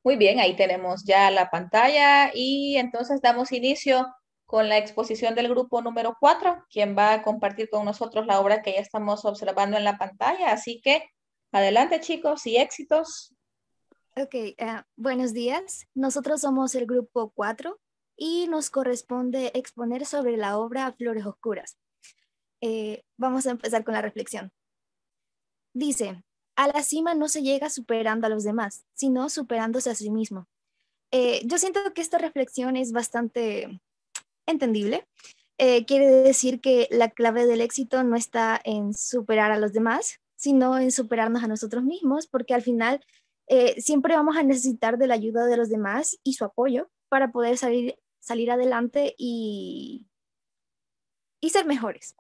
Muy bien, ahí tenemos ya la pantalla y entonces damos inicio con la exposición del grupo número 4, quien va a compartir con nosotros la obra que ya estamos observando en la pantalla. Así que adelante, chicos, y éxitos. Ok, buenos días. Nosotros somos el grupo 4 y nos corresponde exponer sobre la obra Flores Oscuras. Vamos a empezar con la reflexión. Dice, a la cima no se llega superando a los demás, sino superándose a sí mismo. Yo siento que esta reflexión es bastante entendible. Quiere decir que la clave del éxito no está en superar a los demás, sino en superarnos a nosotros mismos, porque al final siempre vamos a necesitar de la ayuda de los demás y su apoyo para poder salir adelante y ser mejores.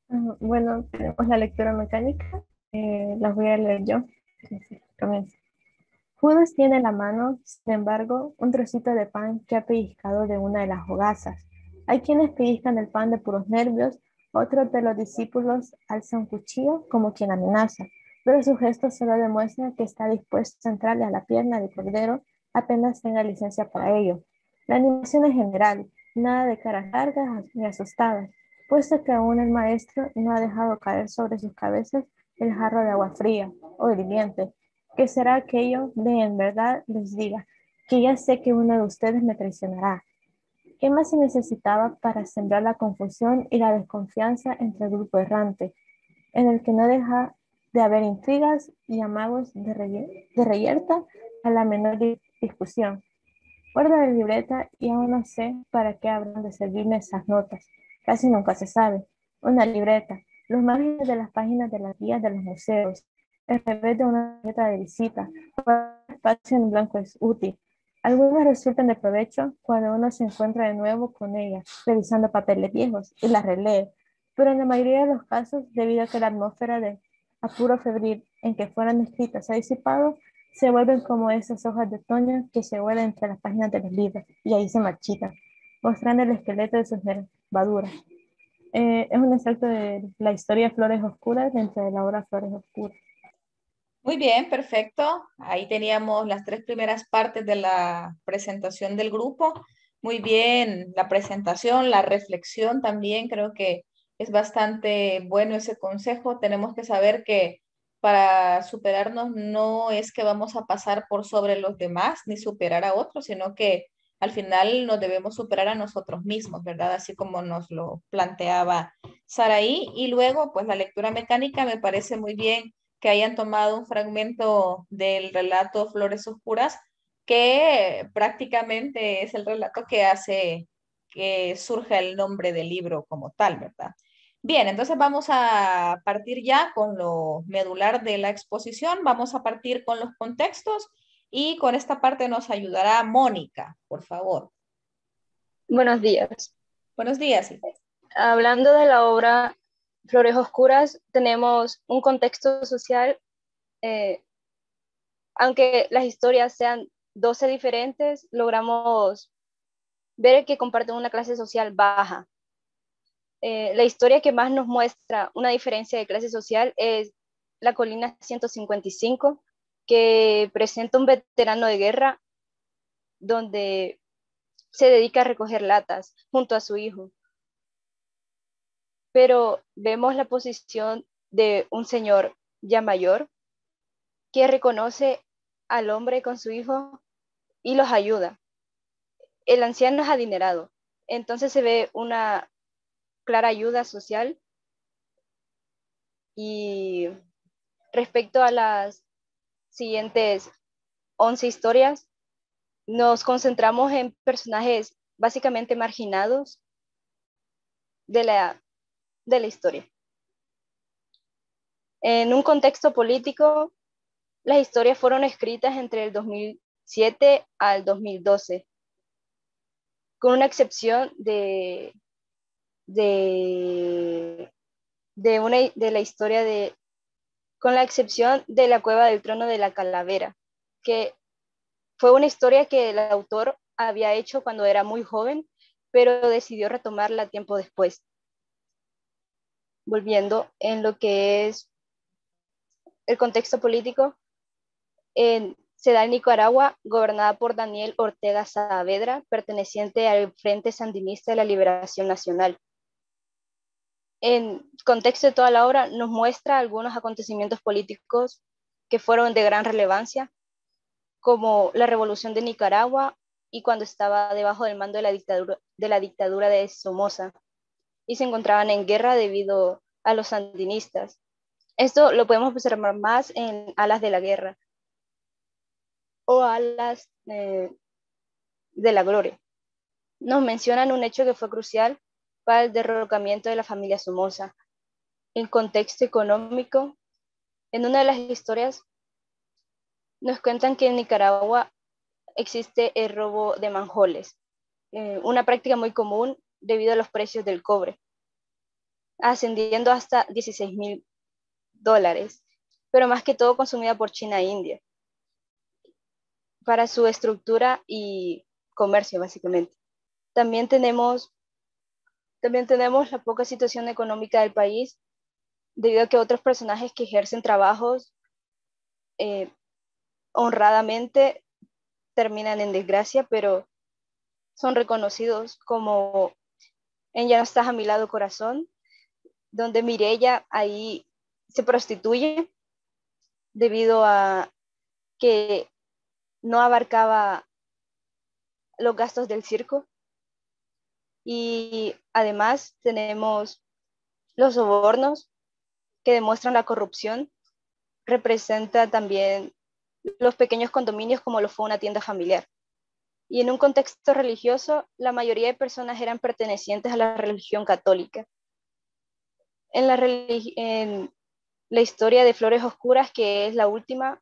Bueno, tenemos la lectura mecánica. Las voy a leer yo. Comienza. Judas tiene en la mano, sin embargo, un trocito de pan que ha pellizcado de una de las hogazas. Hay quienes pellizcan el pan de puros nervios, otros de los discípulos alzan un cuchillo como quien amenaza, pero su gesto solo demuestra que está dispuesto a entrarle a la pierna del cordero apenas tenga licencia para ello. La animación es general, nada de caras largas ni asustadas, puesto que aún el maestro no ha dejado caer sobre sus cabezas el jarro de agua fría o hirviente. ¿Qué será aquello de en verdad les diga que ya sé que uno de ustedes me traicionará? ¿Qué más se necesitaba para sembrar la confusión y la desconfianza entre el grupo errante, en el que no deja de haber intrigas y amagos de reyerta a la menor discusión? Guardo la libreta y aún no sé para qué habrán de servirme esas notas. Casi nunca se sabe. Una libreta, los márgenes de las páginas de las guías de los museos, el revés de una tarjeta de visita, espacio en blanco es útil. Algunas resultan de provecho cuando uno se encuentra de nuevo con ellas, revisando papeles viejos y las relee, pero en la mayoría de los casos, debido a que la atmósfera de apuro febril en que fueron escritas se ha disipado, se vuelven como esas hojas de otoño que se vuelan entre las páginas de los libros y ahí se marchitan, mostrando el esqueleto de sus nervaduras. Es un extracto de la historia de Flores Oscuras dentro de la obra Flores Oscuras. Muy bien, perfecto. Ahí teníamos las tres primeras partes de la presentación del grupo. Muy bien, la presentación, la reflexión también, creo que es bastante bueno ese consejo. Tenemos que saber que para superarnos no es que vamos a pasar por sobre los demás ni superar a otros, sino que al final nos debemos superar a nosotros mismos, ¿verdad? Así como nos lo planteaba Saraí. Y luego, pues la lectura mecánica me parece muy bien que hayan tomado un fragmento del relato Flores Oscuras, que prácticamente es el relato que hace que surja el nombre del libro como tal, ¿verdad? Bien, entonces vamos a partir ya con lo medular de la exposición, vamos a partir con los contextos y con esta parte nos ayudará Mónica, por favor. Buenos días. Buenos días. Hablando de la obra Flores Oscuras, tenemos un contexto social, eh, aunque las historias sean 12 diferentes, logramos ver que comparten una clase social baja. La historia que más nos muestra una diferencia de clase social es La Colina 155, que presenta un veterano de guerra donde se dedica a recoger latas junto a su hijo. Pero vemos la posición de un señor ya mayor que reconoce al hombre con su hijo y los ayuda. El anciano es adinerado, entonces se ve una clara ayuda social. Y respecto a las siguientes 11 historias, nos concentramos en personajes básicamente marginados de la historia. En un contexto político, las historias fueron escritas entre el 2007 al 2012, con una excepción de, de la historia con la excepción de la Cueva del Trono de la Calavera, que fue una historia que el autor había hecho cuando era muy joven, pero decidió retomarla tiempo después, volviendo en lo que es el contexto político. se da en Nicaragua, gobernada por Daniel Ortega Saavedra, perteneciente al Frente Sandinista de la Liberación Nacional. En contexto de toda la obra, nos muestra algunos acontecimientos políticos que fueron de gran relevancia, como la Revolución de Nicaragua y cuando estaba debajo del mando de la dictadura de Somoza y se encontraban en guerra debido a los sandinistas. Esto lo podemos observar más en Alas de la Guerra o Alas de la Gloria. Nos mencionan un hecho que fue crucial para el derrocamiento de la familia Somoza. En contexto económico, en una de las historias nos cuentan que en Nicaragua existe el robo de manjoles, una práctica muy común debido a los precios del cobre, ascendiendo hasta $16,000, pero más que todo consumida por China e India, para su estructura y comercio, básicamente. También tenemos la poca situación económica del país, debido a que otros personajes que ejercen trabajos honradamente terminan en desgracia, pero son reconocidos, como en Ya no estás a mi lado, corazón, donde Mireya ahí se prostituye debido a que no abarcaba los gastos del circo. Y además tenemos los sobornos que demuestran la corrupción. Representa también los pequeños condominios como lo fue una tienda familiar. Y en un contexto religioso, la mayoría de personas eran pertenecientes a la religión católica. En la historia de Flores Oscuras, que es la última,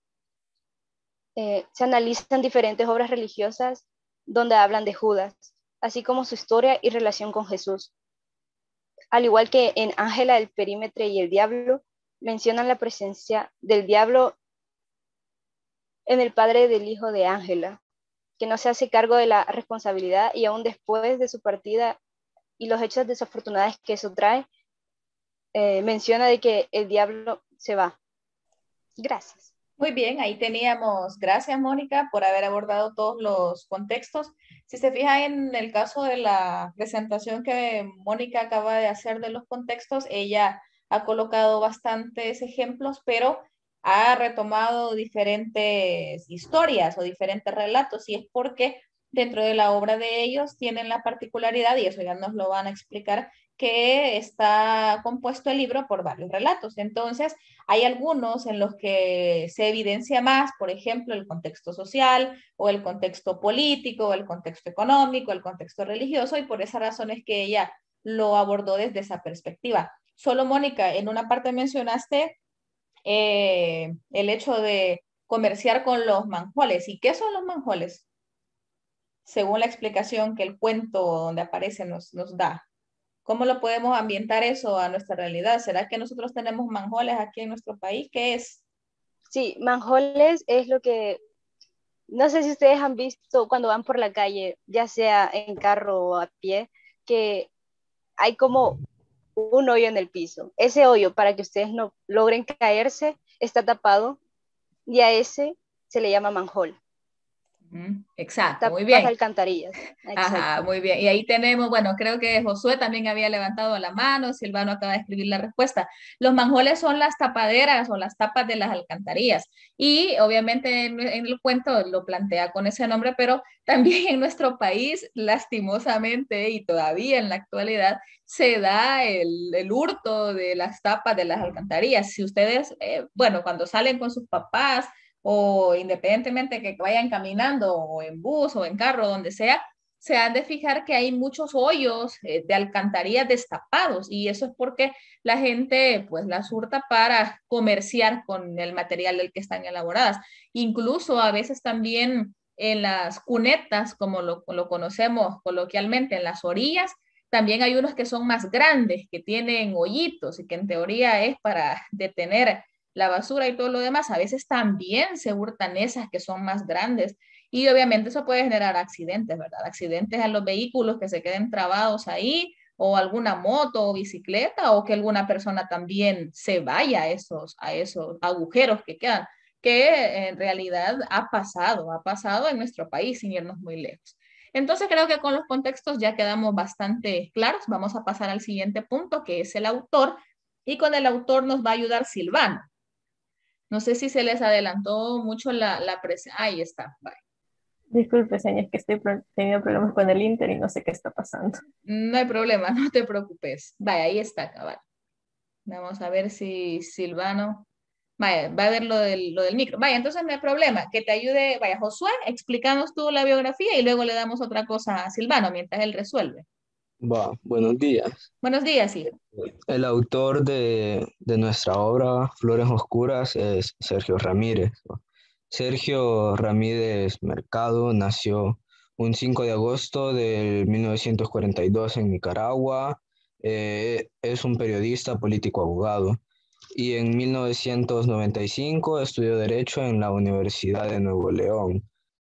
se analizan diferentes obras religiosas donde hablan de Judas, así como su historia y relación con Jesús. Al igual que en Ángela, el perímetro y el diablo, mencionan la presencia del diablo en el padre del hijo de Ángela, que no se hace cargo de la responsabilidad y aún después de su partida y los hechos desafortunados que eso trae, menciona de que el diablo se va. Gracias. Muy bien, ahí teníamos, gracias Mónica por haber abordado todos los contextos. Si se fija en el caso de la presentación que Mónica acaba de hacer de los contextos, ella ha colocado bastantes ejemplos, pero ha retomado diferentes historias o diferentes relatos, y es porque dentro de la obra de ellos tienen la particularidad, y eso ya nos lo van a explicar, que está compuesto el libro por varios relatos. Entonces, hay algunos en los que se evidencia más, por ejemplo, el contexto social o el contexto político o el contexto económico, el contexto religioso, y por esa razón es que ella lo abordó desde esa perspectiva. Solo, Mónica, en una parte mencionaste el hecho de comerciar con los manjoles. ¿Y qué son los manjoles? Según la explicación que el cuento donde aparece nos da. ¿Cómo lo podemos ambientar eso a nuestra realidad? ¿Será que nosotros tenemos manjoles aquí en nuestro país? ¿Qué es? Sí, manjoles es lo que, no sé si ustedes han visto cuando van por la calle, ya sea en carro o a pie, que hay como un hoyo en el piso. Ese hoyo, para que ustedes no logren caerse, está tapado y a ese se le llama manjol. Exacto, muy Tapas bien. alcantarillas. Ajá, muy bien. Y ahí tenemos, bueno, creo que Josué también había levantado la mano, Silvano acaba de escribir la respuesta. Los manjoles son las tapaderas o las tapas de las alcantarillas. Y obviamente en el cuento lo plantea con ese nombre, pero también en nuestro país, lastimosamente, y todavía en la actualidad, se da el hurto de las tapas de las alcantarillas. Si ustedes, bueno, cuando salen con sus papás o independientemente que vayan caminando o en bus o en carro, donde sea, se han de fijar que hay muchos hoyos de alcantarillas destapados, y eso es porque la gente pues las hurta para comerciar con el material del que están elaboradas. Incluso a veces también en las cunetas, como lo conocemos coloquialmente, en las orillas, también hay unos que son más grandes, que tienen hoyitos y que en teoría es para detener la basura y todo lo demás. A veces también se hurtan esas que son más grandes, y obviamente eso puede generar accidentes, ¿verdad? Accidentes a los vehículos que se queden trabados ahí, o alguna moto o bicicleta, o que alguna persona también se vaya a esos agujeros que quedan. que en realidad ha pasado en nuestro país sin irnos muy lejos. Entonces creo que con los contextos ya quedamos bastante claros. Vamos a pasar al siguiente punto, que es el autor, y con el autor nos va a ayudar Silvano. No sé si se les adelantó mucho la presentación. Ahí está. Bye. Disculpe, señor, es que estoy teniendo problemas con el Inter y no sé qué está pasando. No hay problema, no te preocupes. Vaya, ahí está, cabal. Vamos a ver si Silvano. Vaya, va a ver lo del micro. Vaya, entonces no hay problema. Que te ayude, vaya, Josué, explícanos tú la biografía y luego le damos otra cosa a Silvano mientras él resuelve. Va, buenos días. Buenos días, sí. El autor de nuestra obra, Flores Oscuras, es Sergio Ramírez. Sergio Ramírez Mercado nació un 5 de agosto de 1942 en Nicaragua. Es un periodista, político, abogado. Y en 1995 estudió Derecho en la Universidad de Nuevo León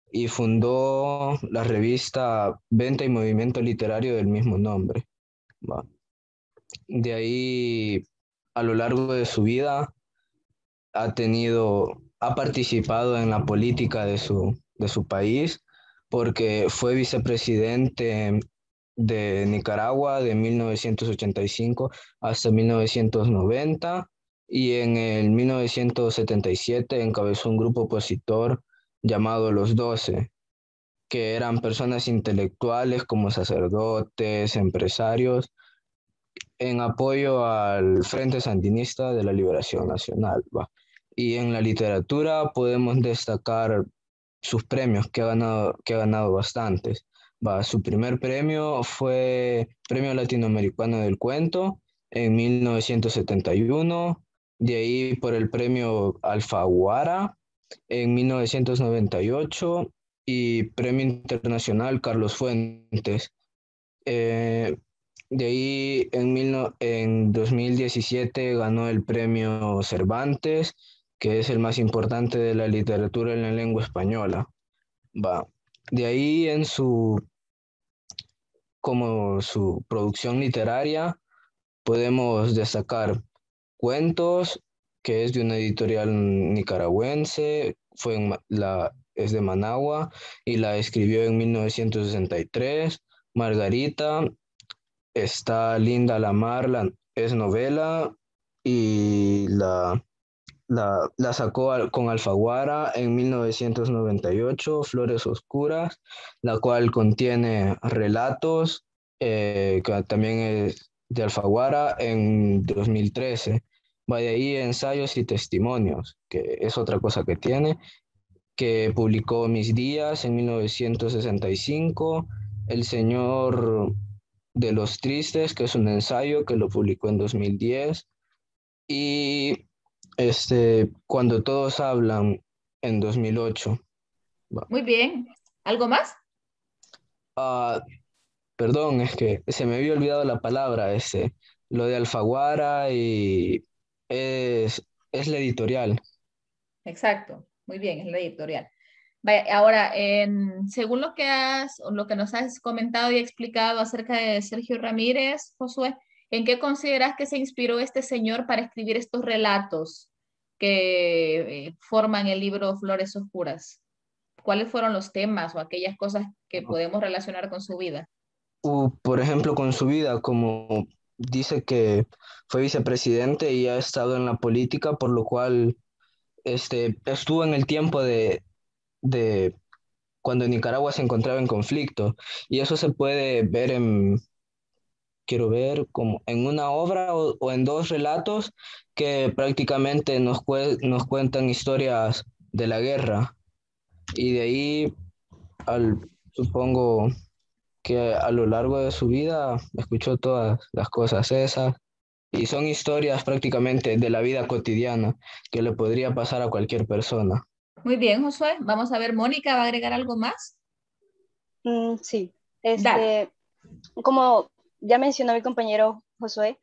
y fundó la revista Venta y Movimiento Literario del mismo nombre. Va. De ahí, a lo largo de su vida, ha participado en la política de su país, porque fue vicepresidente de Nicaragua de 1985 hasta 1990 y en el 1977 encabezó un grupo opositor llamado Los Doce, que eran personas intelectuales como sacerdotes, empresarios, en apoyo al Frente Sandinista de la Liberación Nacional, ¿va? Y en la literatura podemos destacar sus premios, que ha ganado bastantes. Va, su primer premio fue Premio Latinoamericano del Cuento en 1971, de ahí por el Premio Alfaguara en 1998 y Premio Internacional Carlos Fuentes. Eh, de ahí en 2017 ganó el premio Cervantes, que es el más importante de la literatura en la lengua española. Va. De ahí como su producción literaria, podemos destacar Cuentos, que es de una editorial nicaragüense, es de Managua y la escribió en 1963. Margarita, está Linda Lamar, es novela y la sacó con Alfaguara en 1998, Flores Oscuras, la cual contiene relatos, que también es de Alfaguara en 2013. Va de ahí ensayos y testimonios, que es otra cosa que tiene, que publicó Mis Días en 1965, El Señor de los Tristes, que es un ensayo que lo publicó en 2010, y Cuando Todos Hablan en 2008. Va. Muy bien. ¿Algo más? Ah, perdón, es que se me había olvidado la palabra, lo de Alfaguara y es la editorial. Exacto. Muy bien, es la editorial. Vaya, ahora, según lo que nos has comentado y explicado acerca de Sergio Ramírez, Josué, ¿en qué consideras que se inspiró este señor para escribir estos relatos que forman el libro Flores Oscuras? ¿Cuáles fueron los temas o aquellas cosas que podemos relacionar con su vida? Por ejemplo, con su vida, como dice que fue vicepresidente y ha estado en la política, por lo cual estuvo en el tiempo de cuando Nicaragua se encontraba en conflicto. Y eso se puede ver quiero ver, como en una obra o en dos relatos que prácticamente nos cuentan historias de la guerra. Y de ahí, supongo que a lo largo de su vida escuchó todas las cosas esas. Y son historias prácticamente de la vida cotidiana que le podría pasar a cualquier persona. Muy bien, Josué. Vamos a ver, Mónica, ¿va a agregar algo más? Sí, Dale. como ya mencionó mi compañero Josué,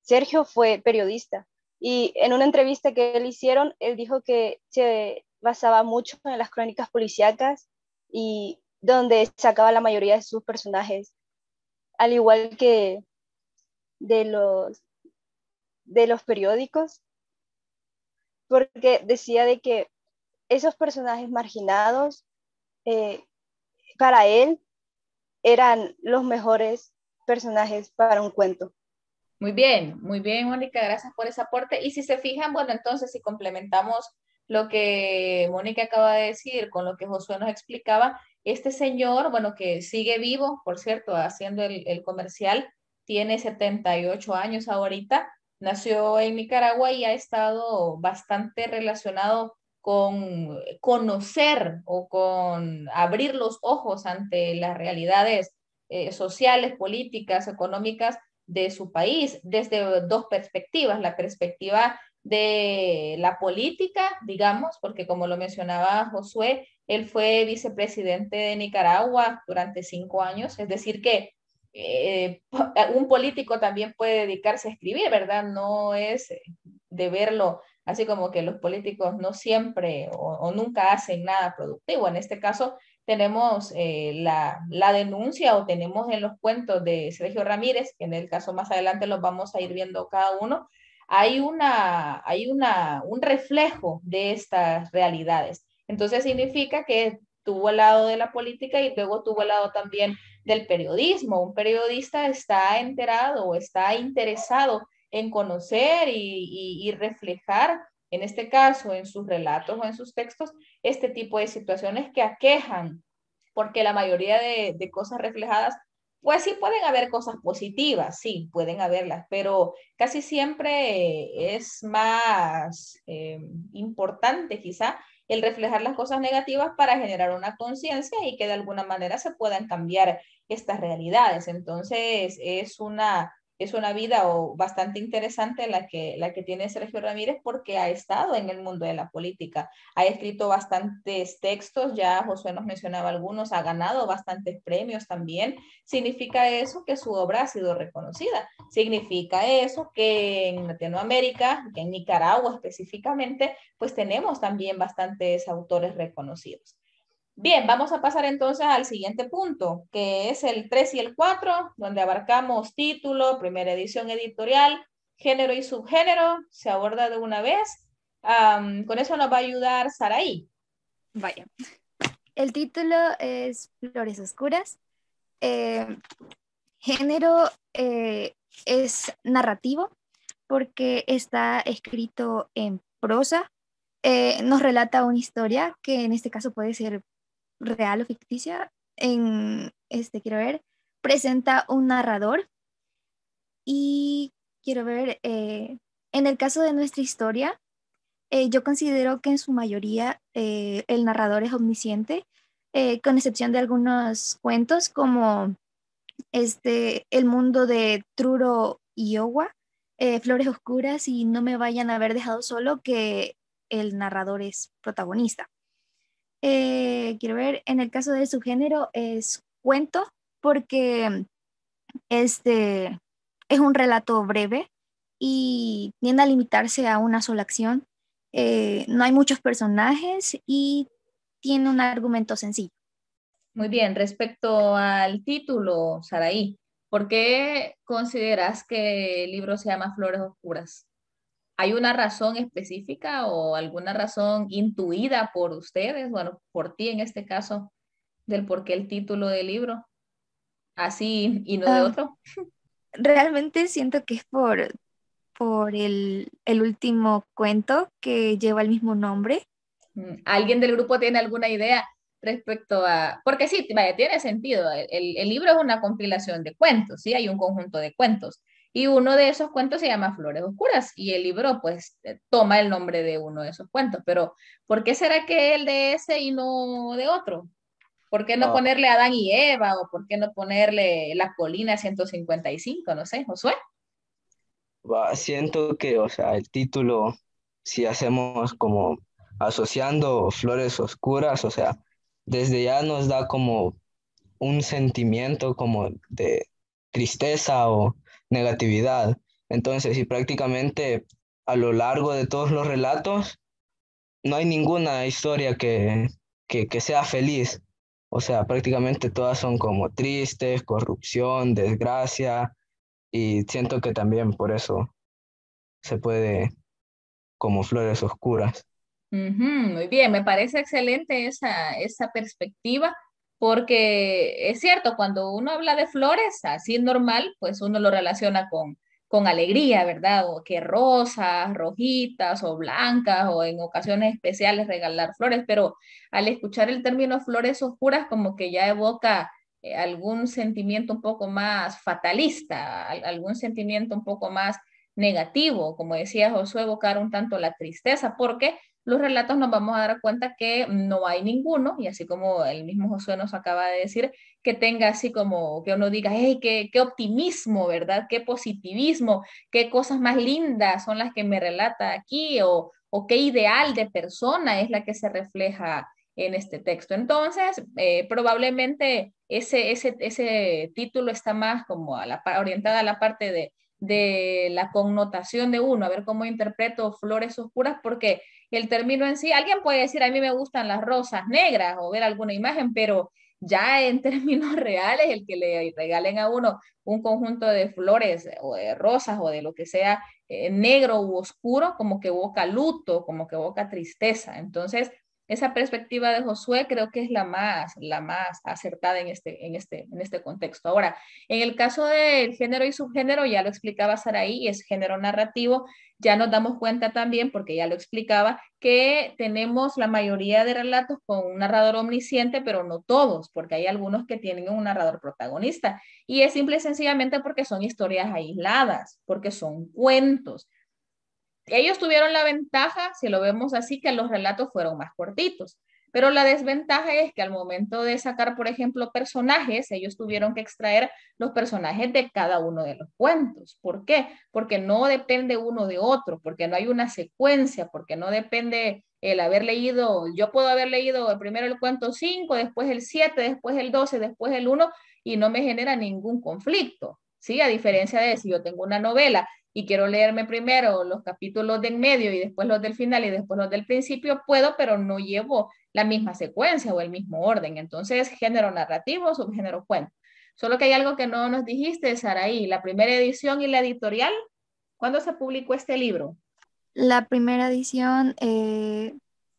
Sergio fue periodista y en una entrevista que él hicieron, él dijo que se basaba mucho en las crónicas policíacas y donde sacaba la mayoría de sus personajes, al igual que de los periódicos. porque decía de que esos personajes marginados, eh, para él, eran los mejores personajes para un cuento. muy bien, Mónica, gracias por ese aporte. Y si se fijan, bueno, entonces si complementamos lo que Mónica acaba de decir con lo que Josué nos explicaba, este señor, bueno, que sigue vivo, por cierto, haciendo el comercial, tiene 78 años ahorita, nació en Nicaragua y ha estado bastante relacionado con conocer o con abrir los ojos ante las realidades sociales, políticas, económicas de su país desde dos perspectivas, la perspectiva de la política, digamos, porque como lo mencionaba Josué, él fue vicepresidente de Nicaragua durante 5 años, es decir que un político también puede dedicarse a escribir, ¿verdad? No es de verlo así como que los políticos no siempre o nunca hacen nada productivo. En este caso, tenemos la denuncia o tenemos en los cuentos de Sergio Ramírez, que en el caso más adelante los vamos a ir viendo cada uno, un reflejo de estas realidades. Entonces significa que tuvo el lado de la política y luego tuvo el lado también del periodismo. Un periodista está enterado o está interesado en conocer y reflejar, en este caso, en sus relatos o en sus textos, este tipo de situaciones que aquejan, porque la mayoría de cosas reflejadas, pues sí pueden haber cosas positivas, sí, pueden haberlas, pero casi siempre es más importante quizá el reflejar las cosas negativas para generar una conciencia y que de alguna manera se puedan cambiar estas realidades. Entonces, es una vida bastante interesante la que tiene Sergio Ramírez porque ha estado en el mundo de la política, ha escrito bastantes textos, ya Josué nos mencionaba algunos, ha ganado bastantes premios también. ¿Significa eso que su obra ha sido reconocida? Significa eso que en Latinoamérica, que en Nicaragua específicamente, pues tenemos también bastantes autores reconocidos. Bien, vamos a pasar entonces al siguiente punto, que es el 3 y el 4, donde abarcamos título, primera edición editorial, género y subgénero, se aborda de una vez. Con eso nos va a ayudar Saraí. Vaya. El título es Flores Oscuras. Género es narrativo porque está escrito en prosa. Nos relata una historia que en este caso puede ser real o ficticia. Quiero ver, presenta un narrador y quiero ver, en el caso de nuestra historia, yo considero que en su mayoría el narrador es omnisciente, con excepción de algunos cuentos como El mundo de Truro y Owa, Flores Oscuras y No me vayan a haber dejado solo, que el narrador es protagonista. Quiero ver, en el caso de su género es cuento, porque este es un relato breve y tiende a limitarse a una sola acción. No hay muchos personajes y tiene un argumento sencillo. Muy bien, respecto al título, Saraí, ¿por qué consideras que el libro se llama Flores Oscuras? ¿Hay una razón específica o alguna razón intuida por ustedes, bueno, por ti en este caso, del por qué el título del libro, así y no de Ah, otro? realmente siento que es por el último cuento que lleva el mismo nombre. ¿Alguien del grupo tiene alguna idea respecto a...? Porque sí, vaya, tiene sentido. El libro es una compilación de cuentos, ¿sí? Hay un conjunto de cuentos. Y uno de esos cuentos se llama Flores Oscuras y el libro pues toma el nombre de uno de esos cuentos. Pero ¿por qué será que el de ese y no de otro? ¿Por qué no Ah, ponerle Adán y Eva o por qué no ponerle La Colina 155? No sé, Josué. siento que, o sea, el título, si hacemos como asociando flores oscuras, o sea, desde ya nos da como un sentimiento como de tristeza o negatividad. Entonces, y prácticamente a lo largo de todos los relatos, no hay ninguna historia que sea feliz. O sea, prácticamente todas son como tristes, corrupción, desgracia, y siento que también por eso se puede como flores oscuras. Muy bien, me parece excelente esa perspectiva, porque es cierto, cuando uno habla de flores, así normal, pues uno lo relaciona con alegría, ¿verdad? O que rosas, rojitas o blancas, o en ocasiones especiales regalar flores, pero al escuchar el término flores oscuras, como que ya evoca algún sentimiento un poco más fatalista, algún sentimiento un poco más negativo, como decía Josué, evocar un tanto la tristeza, porque los relatos nos vamos a dar cuenta que no hay ninguno, y así como el mismo Josué nos acaba de decir, que tenga así como que uno diga, hey, qué optimismo, ¿verdad? Qué positivismo, qué cosas más lindas son las que me relata aquí, o qué ideal de persona es la que se refleja en este texto. Entonces, probablemente ese título está más como orientada a la parte de la connotación de uno, a ver cómo interpreto flores oscuras, porque el término en sí, alguien puede decir, a mí me gustan las rosas negras o ver alguna imagen, pero ya en términos reales, el que le regalen a uno un conjunto de flores o de rosas o de lo que sea negro u oscuro, como que evoca luto, como que evoca tristeza. Entonces, esa perspectiva de Josué creo que es la más acertada en este contexto. Ahora, en el caso del género y subgénero, ya lo explicaba Saraí, es género narrativo, ya nos damos cuenta también, porque ya lo explicaba, que tenemos la mayoría de relatos con un narrador omnisciente, pero no todos, porque hay algunos que tienen un narrador protagonista. Y es simple y sencillamente porque son historias aisladas, porque son cuentos. Ellos tuvieron la ventaja, si lo vemos así, que los relatos fueron más cortitos. Pero la desventaja es que al momento de sacar, por ejemplo, personajes, ellos tuvieron que extraer los personajes de cada uno de los cuentos. ¿Por qué? Porque no depende uno de otro, porque no hay una secuencia, porque no depende el haber leído, yo puedo haber leído primero el cuento 5, después el 7, después el 12, después el uno, y no me genera ningún conflicto. ¿Sí? A diferencia de si yo tengo una novela y quiero leerme primero los capítulos de en medio y después los del final y después los del principio, puedo, pero no llevo la misma secuencia o el mismo orden. Entonces, género narrativo, subgénero cuento. Solo que hay algo que no nos dijiste, Saraí, la primera edición y la editorial, ¿cuándo se publicó este libro? La primera edición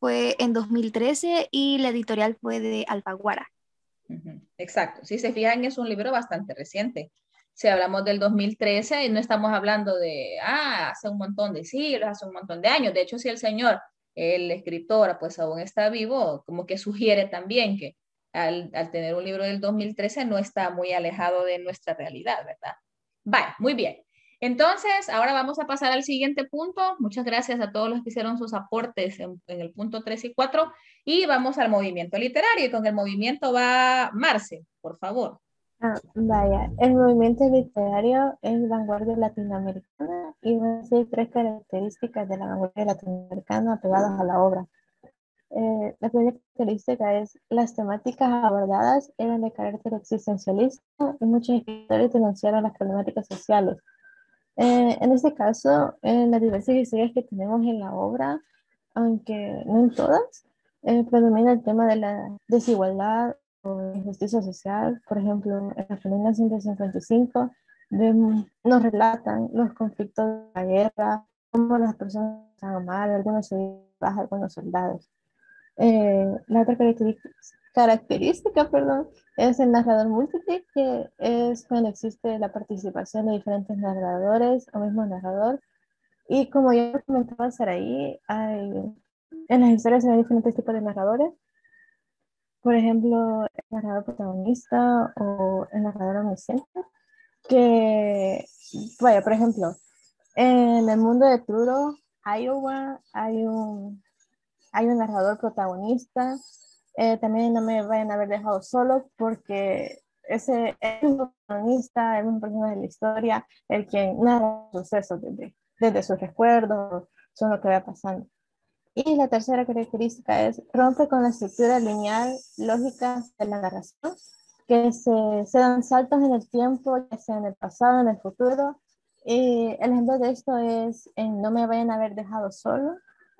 fue en 2013 y la editorial fue de Alfaguara. Exacto, si se fijan es un libro bastante reciente. Si hablamos del 2013, no estamos hablando de, hace un montón de siglos, hace un montón de años. De hecho, si el señor, el escritor, pues aún está vivo, como que sugiere también que al tener un libro del 2013 no está muy alejado de nuestra realidad, ¿verdad? Vale, muy bien. Entonces, ahora vamos a pasar al siguiente punto. Muchas gracias a todos los que hicieron sus aportes en el punto 3 y 4. Y vamos al movimiento literario. Y con el movimiento va Marce, por favor. Vaya, el movimiento literario es vanguardia latinoamericana y va a decir tres características de la vanguardia latinoamericana pegadas a la obra. La primera característica es las temáticas abordadas eran de carácter existencialista y muchos escritores denunciaron las problemáticas sociales. En este caso, en las diversas historias que tenemos en la obra, aunque no en todas, predomina el tema de la desigualdad o injusticia social. Por ejemplo, en la columna 155 nos relatan los conflictos de la guerra, cómo las personas están mal, algunos se bajan, algunos soldados. La otra característica, perdón, es el narrador múltiple, que es cuando existe la participación de diferentes narradores o mismo narrador. Y como ya comentaba Saraí, en las historias hay diferentes tipos de narradores. Por ejemplo, el narrador protagonista o el narrador omnisciente, que, vaya, por ejemplo, en el mundo de Truro, Iowa, hay un narrador protagonista. También no me vayan a haber dejado solo porque ese es el protagonista, el mismo personaje de la historia, el quien narra los sucesos desde sus recuerdos, son lo que va pasando. Y la tercera característica es rompe con la estructura lineal lógica de la narración, que se dan saltos en el tiempo, ya sea en el pasado, en el futuro. Y el ejemplo de esto es en No me vayan a haber dejado solo,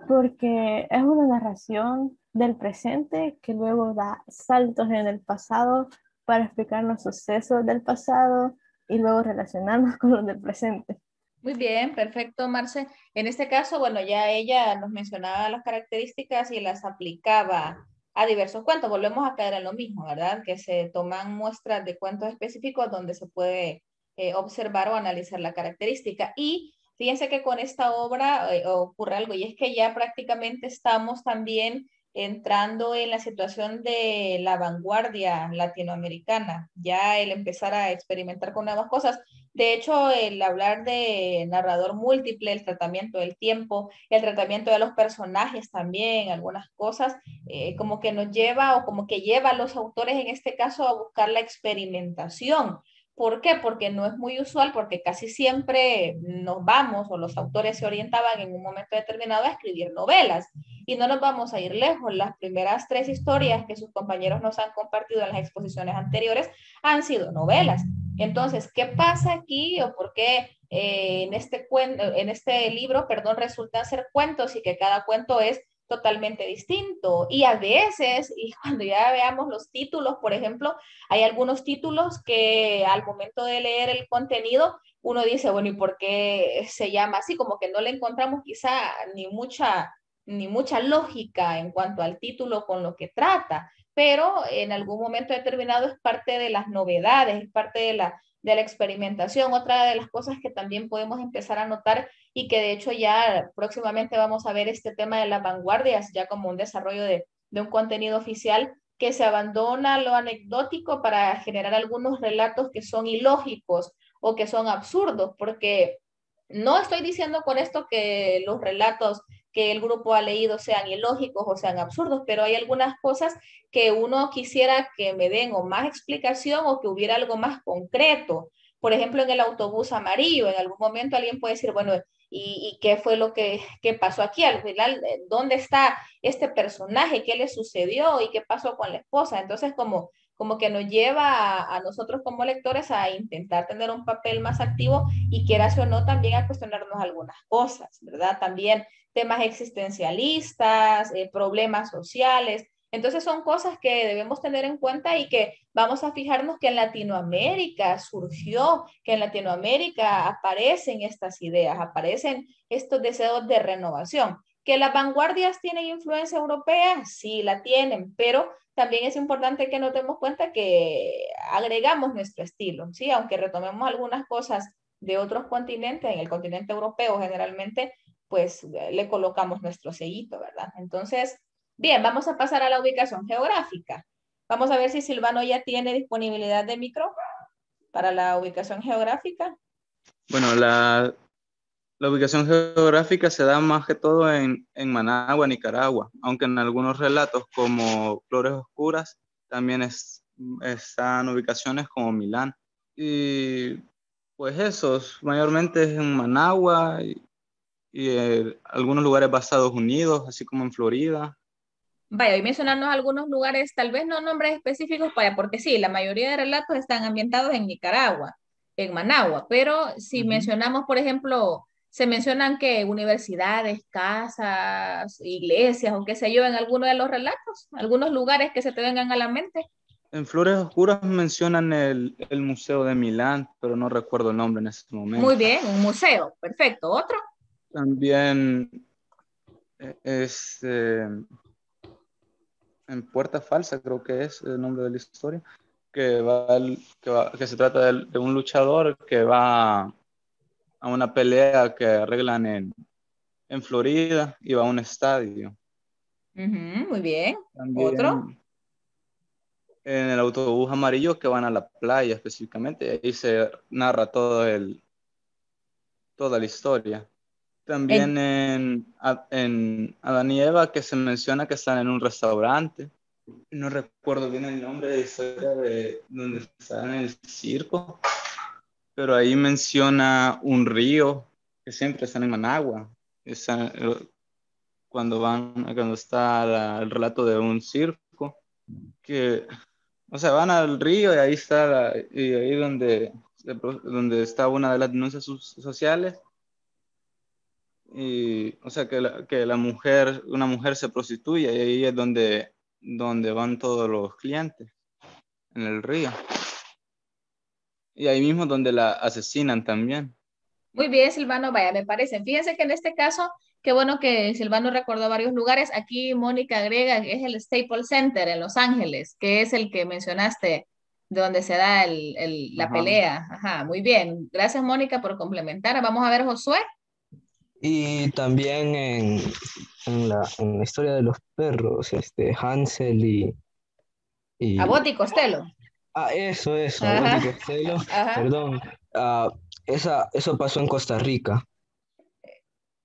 porque es una narración del presente que luego da saltos en el pasado para explicar los sucesos del pasado y luego relacionarnos con los del presente. Muy bien, perfecto, Marce. En este caso, bueno, ya ella nos mencionaba las características y las aplicaba a diversos cuentos. Volvemos a caer en lo mismo, ¿verdad? Que se toman muestras de cuentos específicos donde se puede observar o analizar la característica. Y fíjense que con esta obra ocurre algo, y es que ya prácticamente estamos también entrando en la situación de la vanguardia latinoamericana, ya el empezar a experimentar con nuevas cosas. De hecho, el hablar de narrador múltiple, el tratamiento del tiempo, el tratamiento de los personajes también, algunas cosas, como que nos lleva o como que lleva a los autores en este caso a buscar la experimentación. ¿Por qué? Porque no es muy usual, porque casi siempre nos vamos o los autores se orientaban en un momento determinado a escribir novelas. Y no nos vamos a ir lejos. Las primeras tres historias que sus compañeros nos han compartido en las exposiciones anteriores han sido novelas. Entonces, ¿qué pasa aquí o por qué en este libro, perdón, resultan ser cuentos y que cada cuento es totalmente distinto? Y a veces, y cuando ya veamos los títulos, por ejemplo, hay algunos títulos que al momento de leer el contenido, uno dice, bueno, ¿y por qué se llama así? Como que no le encontramos quizá ni mucha lógica en cuanto al título con lo que trata, pero en algún momento determinado es parte de las novedades, es parte de la experimentación. Otra de las cosas que también podemos empezar a notar y que de hecho ya próximamente vamos a ver este tema de las vanguardias, ya como un desarrollo de un contenido oficial, que se abandona lo anecdótico para generar algunos relatos que son ilógicos o que son absurdos, porque no estoy diciendo con esto que los relatos que el grupo ha leído sean ilógicos o sean absurdos, pero hay algunas cosas que uno quisiera que me den o más explicación o que hubiera algo más concreto. Por ejemplo, en el autobús amarillo, en algún momento alguien puede decir, bueno, ¿y qué fue lo que pasó aquí? Al final, ¿dónde está este personaje? ¿Qué le sucedió? ¿Y qué pasó con la esposa? Entonces, como que nos lleva a nosotros como lectores a intentar tener un papel más activo y quieras o no también a cuestionarnos algunas cosas, ¿verdad? También temas existencialistas, problemas sociales. Entonces son cosas que debemos tener en cuenta y que vamos a fijarnos que en Latinoamérica surgió, que en Latinoamérica aparecen estas ideas, aparecen estos deseos de renovación. ¿Que las vanguardias tienen influencia europea? Sí, la tienen, pero también es importante que nos demos cuenta que agregamos nuestro estilo, ¿sí? Aunque retomemos algunas cosas de otros continentes, en el continente europeo generalmente, pues le colocamos nuestro sellito, ¿verdad? Entonces, bien, vamos a pasar a la ubicación geográfica. Vamos a ver si Silvano ya tiene disponibilidad de micro para la ubicación geográfica. Bueno, la ubicación geográfica se da más que todo en Managua, Nicaragua, aunque en algunos relatos como Flores Oscuras también están ubicaciones como Milán. Y pues esos, mayormente es en Managua y algunos lugares para Estados Unidos, así como en Florida. Vaya, y mencionarnos algunos lugares, tal vez no nombres específicos, vaya, porque sí, la mayoría de relatos están ambientados en Nicaragua, en Managua, pero si mencionamos, por ejemplo, se mencionan que universidades, casas, iglesias o qué sé yo, en alguno de los relatos, algunos lugares que se te vengan a la mente. En Flores Oscuras mencionan el Museo de Milán, pero no recuerdo el nombre en ese momento. Muy bien, un museo, perfecto. ¿Otro? También es en Puerta Falsa, creo que es el nombre de la historia, que se trata de un luchador que va a una pelea que arreglan en Florida y va a un estadio. Muy bien. ¿Otro? También en el autobús amarillo que van a la playa específicamente, ahí se narra toda la historia. También En- en Adán y Eva, que se menciona que están en un restaurante. No recuerdo bien el nombre de la historia de donde están en el circo, pero ahí menciona un río que siempre está en Managua. Está, cuando está el relato de un circo, que, o sea, van al río y ahí está, y ahí donde está una de las denuncias sociales. Y, o sea, que una mujer se prostituye y ahí es donde van todos los clientes, en el río. Y ahí mismo donde la asesinan también. Muy bien, Silvano, vaya, me parece. Fíjense que en este caso, qué bueno que Silvano recordó varios lugares. Aquí Mónica agrega que es el Staples Center en Los Ángeles, que es el que mencionaste, de donde se da la Ajá. pelea. Ajá, muy bien. Gracias, Mónica, por complementar. Vamos a ver, Josué. Y también en la historia de los perros, Hansel y Abbott y Costello. eso, Abbott y Ajá, Costello, ajá. perdón, eso pasó en Costa Rica.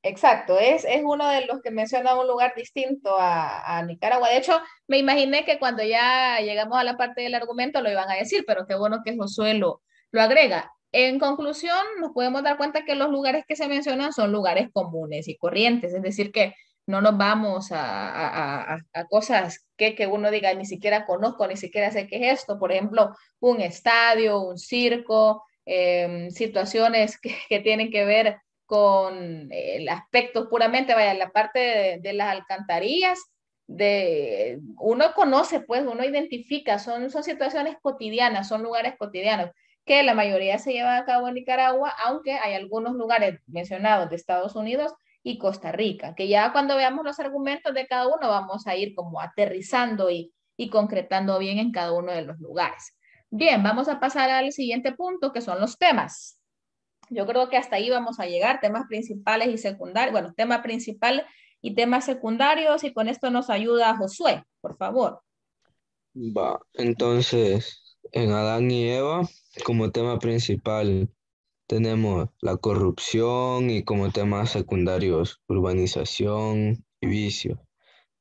Exacto, es uno de los que menciona un lugar distinto a Nicaragua. De hecho, me imaginé que cuando ya llegamos a la parte del argumento lo iban a decir, pero qué bueno que Josué lo agrega. En conclusión, nos podemos dar cuenta que los lugares que se mencionan son lugares comunes y corrientes, es decir, que no nos vamos a cosas que uno diga, ni siquiera conozco, ni siquiera sé qué es esto. Por ejemplo, un estadio, un circo, situaciones que tienen que ver con el aspecto puramente, vaya, la parte de las alcantarillas, uno conoce, pues, uno identifica, son situaciones cotidianas, son lugares cotidianos que la mayoría se llevan a cabo en Nicaragua, aunque hay algunos lugares mencionados de Estados Unidos y Costa Rica, que ya cuando veamos los argumentos de cada uno vamos a ir como aterrizando y concretando bien en cada uno de los lugares. Bien, vamos a pasar al siguiente punto, que son los temas. Yo creo que hasta ahí vamos a llegar, temas principales y secundarios, bueno, tema principal y temas secundarios, y con esto nos ayuda Josué, por favor. Va, entonces, en Adán y Eva, como tema principal, tenemos la corrupción y como temas secundarios, urbanización y vicio.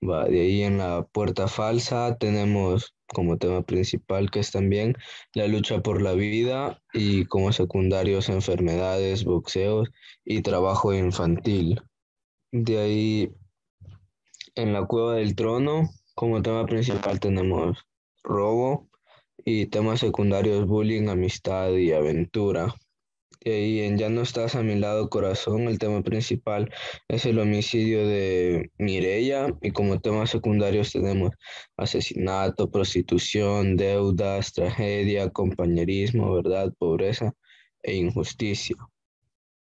Va, de ahí en la puerta falsa tenemos como tema principal que es también la lucha por la vida y como secundarios enfermedades, boxeos y trabajo infantil. De ahí en la cueva del trono como tema principal tenemos robo y temas secundarios bullying, amistad y aventura. Y en Ya no estás a mi lado, corazón, el tema principal es el homicidio de Mireya y como temas secundarios tenemos asesinato, prostitución, deudas, tragedia, compañerismo, verdad, pobreza e injusticia.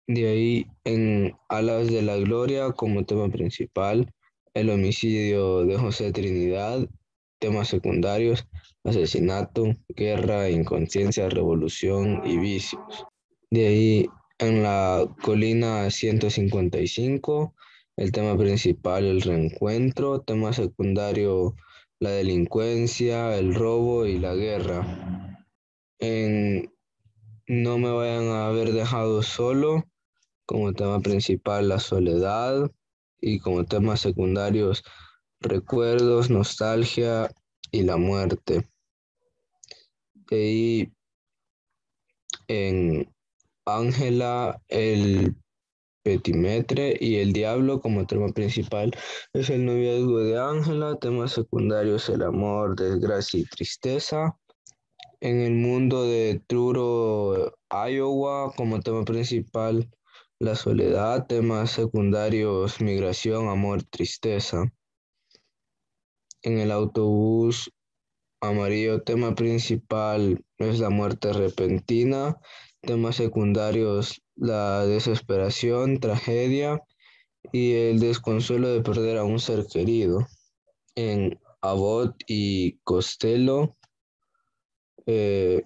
De ahí en Alas de la Gloria como tema principal el homicidio de José Trinidad, temas secundarios, asesinato, guerra, inconsciencia, revolución y vicios. De ahí en la colina 155, el tema principal, el reencuentro, tema secundario, la delincuencia, el robo y la guerra. En No me vayan a haber dejado solo, como tema principal, la soledad y como temas secundarios, recuerdos, nostalgia y la muerte. De ahí en Ángela, el Petimetre y el Diablo como tema principal es el noviazgo de Ángela, temas secundarios el amor, desgracia y tristeza. En el mundo de Truro, Iowa, como tema principal la soledad, temas secundarios migración, amor, tristeza. En el autobús amarillo, tema principal es la muerte repentina, temas secundarios la desesperación, tragedia y el desconsuelo de perder a un ser querido. En Abbott y Costello, eh,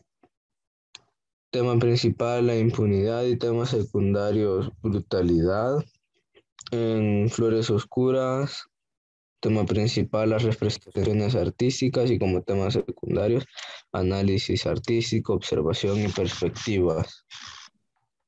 tema principal la impunidad y temas secundarios brutalidad. En Flores Oscuras, tema principal las representaciones artísticas y como temas secundarios análisis artístico, observación y perspectivas.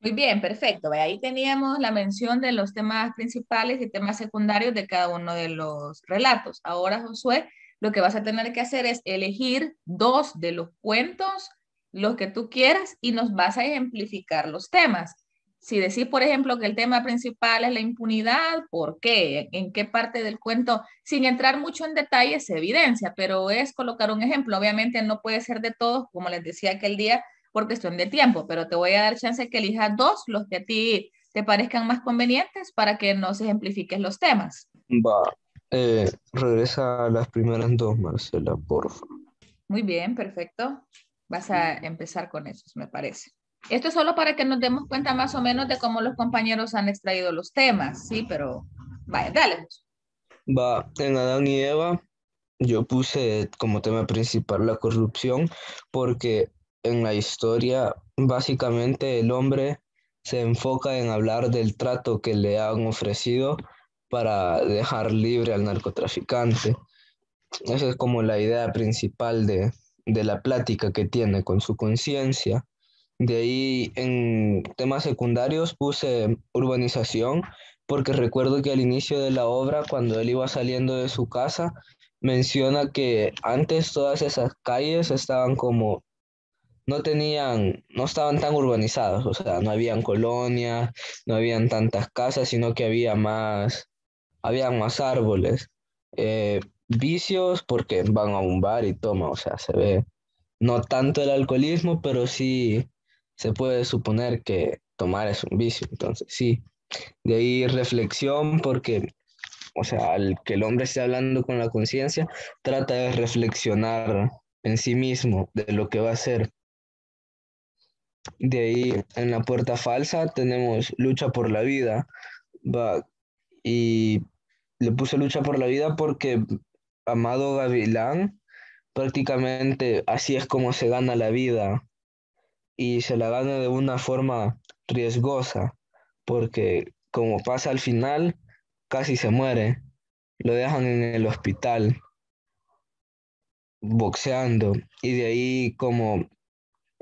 Muy bien, perfecto. Ahí teníamos la mención de los temas principales y temas secundarios de cada uno de los relatos. Ahora, Josué, lo que vas a tener que hacer es elegir dos de los cuentos, los que tú quieras, y nos vas a ejemplificar los temas. Si decís, por ejemplo, que el tema principal es la impunidad, ¿por qué? ¿En qué parte del cuento? Sin entrar mucho en detalle, se evidencia, pero es colocar un ejemplo. Obviamente no puede ser de todos, como les decía aquel día, por cuestión de tiempo, pero te voy a dar chance que elijas dos, los que a ti te parezcan más convenientes para que nos ejemplifiques los temas. Va, regresa a las primeras dos, Marcela, porfa. Muy bien, perfecto. Vas a empezar con esos, me parece. Esto es solo para que nos demos cuenta más o menos de cómo los compañeros han extraído los temas, ¿sí? Pero vaya, dale. Va, en Adán y Eva, yo puse como tema principal la corrupción porque en la historia básicamente el hombre se enfoca en hablar del trato que le han ofrecido para dejar libre al narcotraficante. Esa es como la idea principal de la plática que tiene con su conciencia. De ahí en temas secundarios puse urbanización, porque recuerdo que al inicio de la obra, cuando él iba saliendo de su casa, menciona que antes todas esas calles estaban como, no estaban tan urbanizadas, o sea, no habían colonias, no habían tantas casas, sino que había más árboles. Vicios porque van a un bar y toma, o sea, se ve no tanto el alcoholismo, pero sí se puede suponer que tomar es un vicio, entonces sí. De ahí reflexión porque, o sea, al que el hombre esté hablando con la conciencia, trata de reflexionar en sí mismo de lo que va a hacer. De ahí en la puerta falsa tenemos lucha por la vida, va, y le puse lucha por la vida porque Amado Gavilán prácticamente así es como se gana la vida y se la gana de una forma riesgosa, porque como pasa al final, casi se muere, lo dejan en el hospital boxeando y de ahí como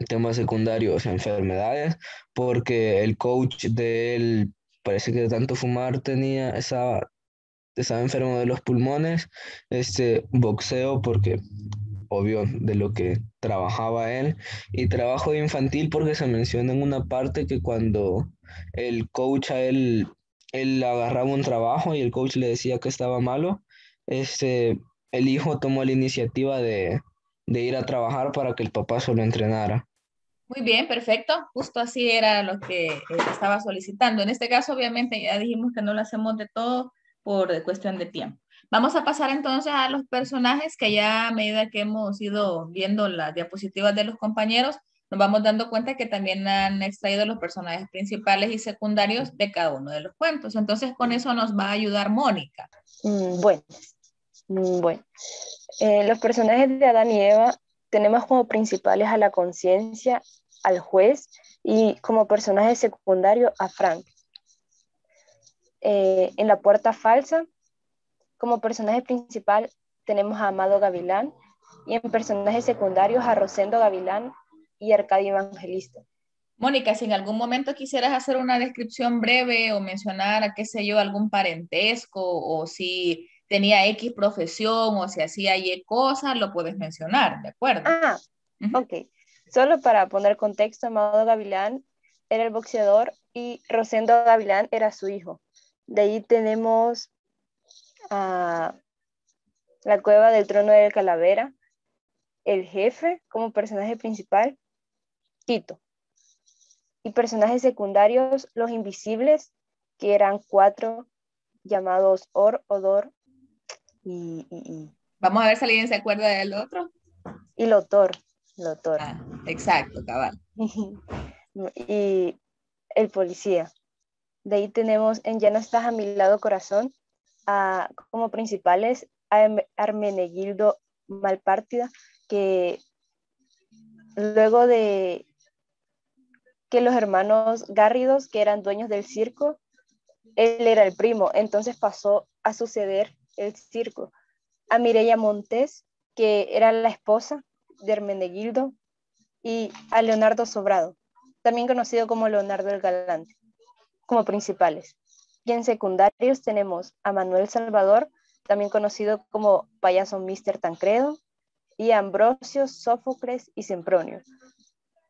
temas secundarios, enfermedades, porque el coach de él parece que de tanto fumar estaba enfermo de los pulmones, boxeo porque obvio de lo que trabajaba él, y trabajo infantil porque se menciona en una parte que cuando el coach él agarraba un trabajo y el coach le decía que estaba malo, el hijo tomó la iniciativa de ir a trabajar para que el papá solo entrenara. Muy bien, perfecto. Justo así era lo que estaba solicitando. En este caso, obviamente, ya dijimos que no lo hacemos de todo por cuestión de tiempo. Vamos a pasar entonces a los personajes que ya a medida que hemos ido viendo las diapositivas de los compañeros, nos vamos dando cuenta que también han extraído los personajes principales y secundarios de cada uno de los cuentos. Entonces, con eso nos va a ayudar Mónica. Bueno, bueno. Los personajes de Adán y Eva tenemos como principales a la conciencia, al juez y como personaje secundario a Frank. En la puerta falsa, como personaje principal tenemos a Amado Gavilán y en personajes secundarios a Rosendo Gavilán y Arcadio Evangelista. Mónica, si en algún momento quisieras hacer una descripción breve o mencionar, qué sé yo, algún parentesco o si tenía X profesión o si hacía Y cosas, lo puedes mencionar, ¿de acuerdo? Ok. Solo para poner contexto, Amado Gavilán era el boxeador y Rosendo Gavilán era su hijo. De ahí tenemos a la cueva del trono del Calavera, el jefe como personaje principal, Tito. Y personajes secundarios, los invisibles, que eran 4, llamados Or, Odor y Vamos a ver si alguien se acuerda del otro. y Lotor. Lotor. Exacto, cabal. Y el policía. De ahí tenemos en Ya no estás a mi lado, corazón, como principales a Hermenegildo Malpártida, que luego de que los hermanos Gárridos, que eran dueños del circo, él era el primo, entonces pasó a suceder el circo. A Mireya Montes, que era la esposa de Hermenegildo, y a Leonardo Sobrado, también conocido como Leonardo el Galante, como principales. Y en secundarios tenemos a Manuel Salvador, también conocido como Payaso Mr. Tancredo, y a Ambrosio, Sófocles y Sempronio,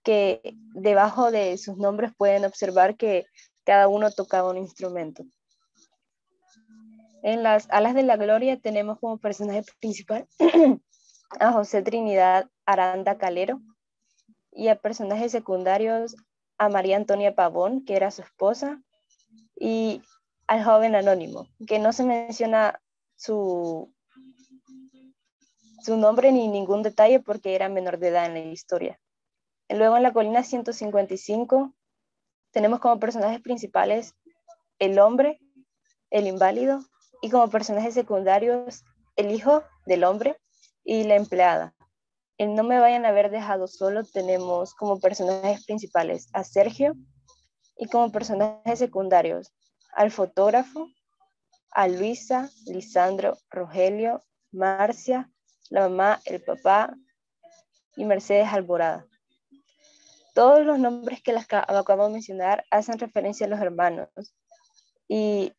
que debajo de sus nombres pueden observar que cada uno tocaba un instrumento. En las Alas de la Gloria tenemos como personaje principal a José Trinidad Aranda Calero y a personajes secundarios a María Antonia Pavón, que era su esposa, y al joven anónimo, que no se menciona su nombre ni ningún detalle porque era menor de edad en la historia. Luego en la colina 155 tenemos como personajes principales el hombre, el inválido, y como personajes secundarios el hijo del hombre y la empleada. En No me vayan a haber dejado solo tenemos como personajes principales a Sergio y como personajes secundarios al fotógrafo, a Luisa, Lisandro, Rogelio, Marcia, la mamá, el papá y Mercedes Alborada. Todos los nombres que acabo de mencionar hacen referencia a los hermanos, y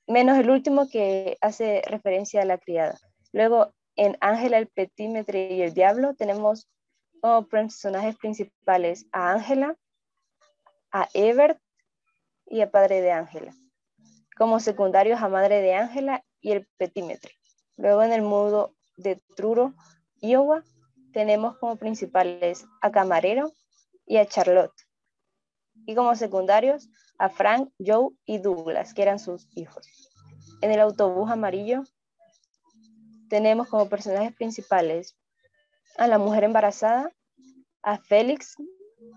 menos el último que hace referencia a la criada. Luego, en Ángela, el petímetre y el diablo, tenemos como personajes principales a Ángela, a Ebert y a padre de Ángela. Como secundarios a madre de Ángela y el petímetre. Luego, en el mudo de Truro, Iowa, tenemos como principales a Camarero y a Charlotte. Y como secundarios a Frank, Joe y Douglas, que eran sus hijos. En el autobús amarillo tenemos como personajes principales a la mujer embarazada, a Félix,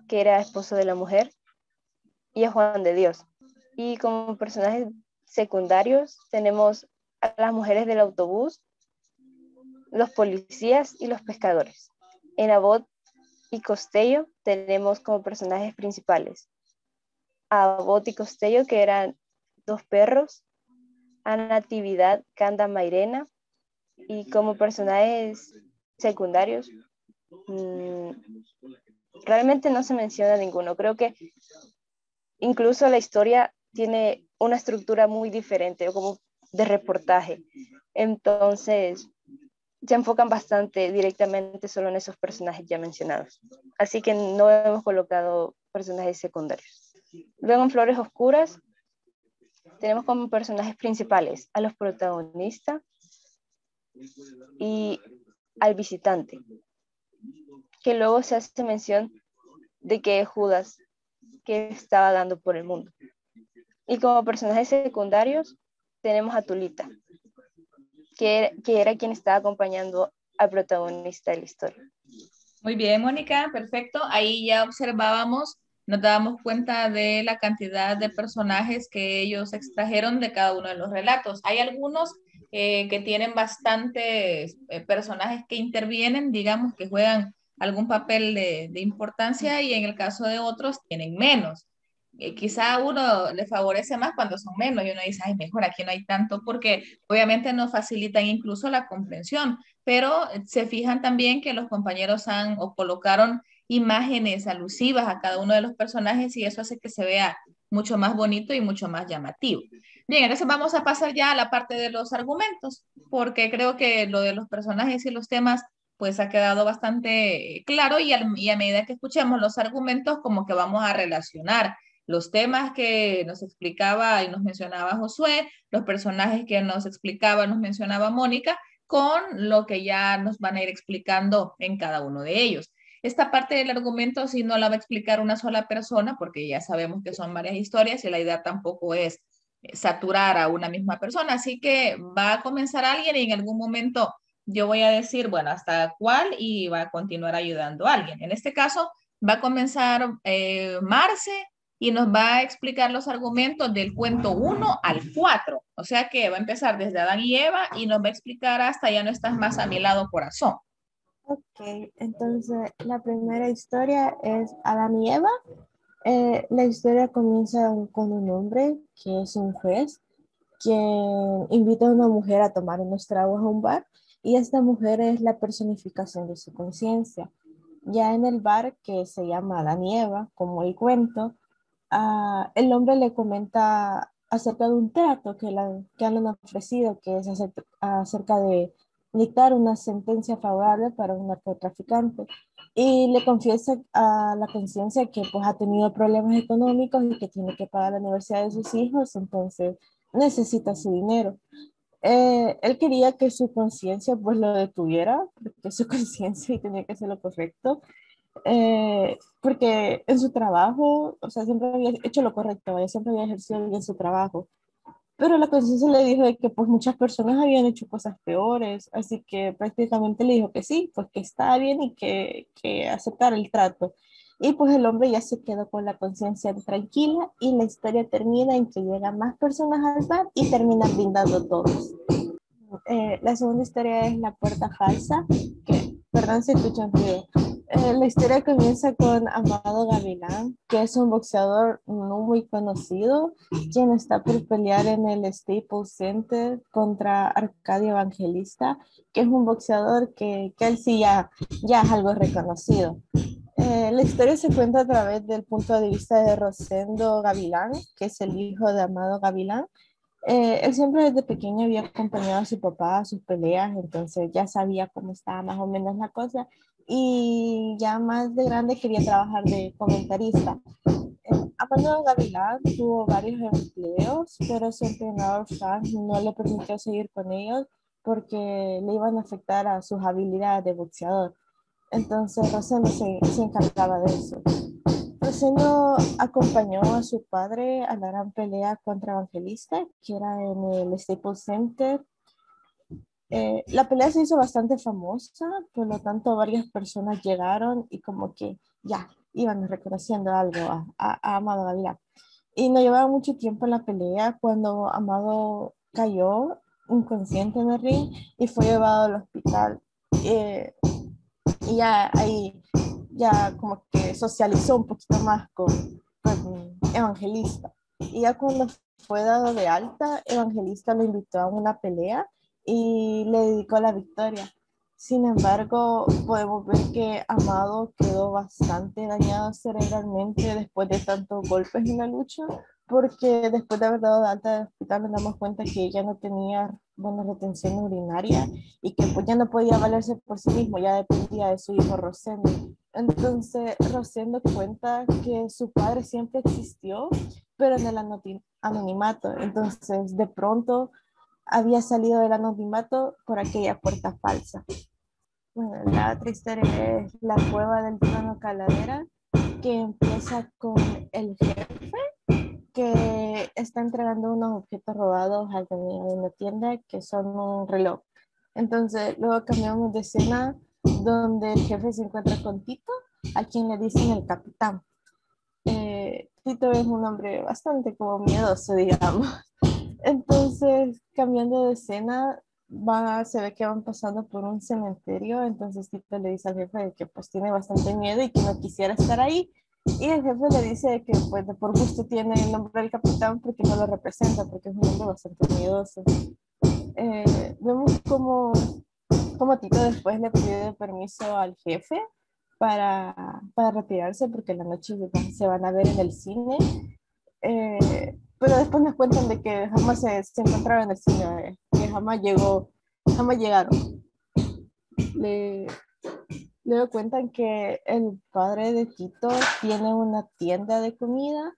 que era esposo de la mujer, y a Juan de Dios. Y como personajes secundarios tenemos a las mujeres del autobús, los policías y los pescadores. En Abbott y Costello tenemos como personajes principales a Abbott y Costello, que eran dos perros, a Natividad, Canda, Mairena, y como personajes secundarios realmente no se menciona ninguno. Creo que incluso la historia tiene una estructura muy diferente, o como de reportaje. Entonces, se enfocan bastante directamente solo en esos personajes ya mencionados. Así que no hemos colocado personajes secundarios. Luego en Flores Oscuras tenemos como personajes principales a los protagonistas y al visitante, que luego se hace mención de que Judas, que estaba dando por el mundo. Y como personajes secundarios tenemos a Tulita, que era quien estaba acompañando al protagonista de la historia. Muy bien, Mónica, perfecto. Ahí ya observábamos, nos dábamos cuenta de la cantidad de personajes que ellos extrajeron de cada uno de los relatos. Hay algunos que tienen bastantes personajes que intervienen, digamos, que juegan algún papel de importancia, y en el caso de otros tienen menos. Quizá a uno le favorece más cuando son menos y uno dice, ay, mejor aquí no hay tanto, porque obviamente nos facilitan incluso la comprensión, pero se fijan también que los compañeros han o colocaron imágenes alusivas a cada uno de los personajes, y eso hace que se vea mucho más bonito y mucho más llamativo. Bien, entonces vamos a pasar ya a la parte de los argumentos, porque creo que lo de los personajes y los temas pues ha quedado bastante claro, y a medida que escuchemos los argumentos como que vamos a relacionar los temas que nos explicaba y nos mencionaba Josué, los personajes que nos explicaba, nos mencionaba Mónica, con lo que ya nos van a ir explicando en cada uno de ellos. Esta parte del argumento sí no la va a explicar una sola persona, porque ya sabemos que son varias historias y la idea tampoco es saturar a una misma persona, así que va a comenzar alguien y en algún momento yo voy a decir, bueno, hasta cuál, y va a continuar ayudando a alguien. En este caso va a comenzar Marce, y nos va a explicar los argumentos del cuento 1 al 4. O sea que va a empezar desde Adán y Eva y nos va a explicar hasta Ya no estás más a mi lado, corazón. Ok, entonces la primera historia es Adán y Eva. La historia comienza con un hombre que es un juez, quien invita a una mujer a tomar unos tragos a un bar, y esta mujer es la personificación de su conciencia. Ya en el bar, que se llama Adán y Eva, como el cuento, el hombre le comenta acerca de un trato que le han ofrecido, que es acerca de dictar una sentencia favorable para un narcotraficante. Y le confiesa a la conciencia que pues ha tenido problemas económicos y que tiene que pagar la universidad de sus hijos, entonces necesita su dinero. Él quería que su conciencia pues lo detuviera, porque su conciencia tenía que hacer lo correcto, porque en su trabajo, o sea, siempre había hecho lo correcto, ella siempre había ejercido bien su trabajo, pero la conciencia le dijo de que pues muchas personas habían hecho cosas peores, así que prácticamente le dijo que sí, pues que estaba bien y que aceptara el trato. Y pues el hombre ya se quedó con la conciencia tranquila y la historia termina en que llegan más personas al bar y terminan brindando todos. La segunda historia es La Puerta Falsa, que, perdón si escuchan ruido. La historia comienza con Amado Gavilán, que es un boxeador no muy conocido, quien está por pelear en el Staples Center contra Arcadio Evangelista, que es un boxeador que él sí ya es algo reconocido. La historia se cuenta a través del punto de vista de Rosendo Gavilán, que es el hijo de Amado Gavilán. Él siempre desde pequeño había acompañado a su papá a sus peleas, entonces ya sabía cómo estaba más o menos la cosa y ya más de grande quería trabajar de comentarista. Amado Gavilán tuvo varios empleos, pero su entrenador Frank no le permitió seguir con ellos porque le iban a afectar a sus habilidades de boxeador. Entonces Rosendo se encargaba de eso. Rosendo acompañó a su padre a la gran pelea contra Evangelista, que era en el Staples Center. La pelea se hizo bastante famosa, por lo tanto varias personas llegaron y como que ya iban reconociendo algo a Amado Gavilán. Y no llevaba mucho tiempo en la pelea cuando Amado cayó inconsciente en el ring y fue llevado al hospital. Y ya ahí ya como que socializó un poquito más con Evangelista. Y ya cuando fue dado de alta, Evangelista lo invitó a una pelea y le dedicó la victoria. Sin embargo, podemos ver que Amado quedó bastante dañado cerebralmente después de tantos golpes en la lucha, porque después de haber dado de alta del hospital nos damos cuenta que ella no tenía buena retención urinaria y que pues ya no podía valerse por sí mismo, ya dependía de su hijo Rosendo. Entonces Rosendo cuenta que su padre siempre existió, pero en el anonimato. Entonces de pronto había salido del anonimato por aquella puerta falsa. Bueno, la otra historia es La Cueva del Trono Calavera, que empieza con el jefe que está entregando unos objetos robados al dueño de una tienda que son un reloj. Entonces, luego cambiamos de escena donde el jefe se encuentra con Tito, a quien le dicen el capitán. Tito es un hombre bastante como miedoso, digamos. Entonces, cambiando de escena, se ve que van pasando por un cementerio, entonces Tito le dice al jefe que pues tiene bastante miedo y que no quisiera estar ahí. Y el jefe le dice que pues de por gusto tiene el nombre del capitán porque no lo representa, porque es un hombre bastante miedoso. Vemos como Tito después le pide permiso al jefe para retirarse porque en la noche se van a ver en el cine. Pero después nos cuentan de que jamás se encontraron en el cine, que jamás llegaron. Luego cuentan que el padre de Tito tiene una tienda de comida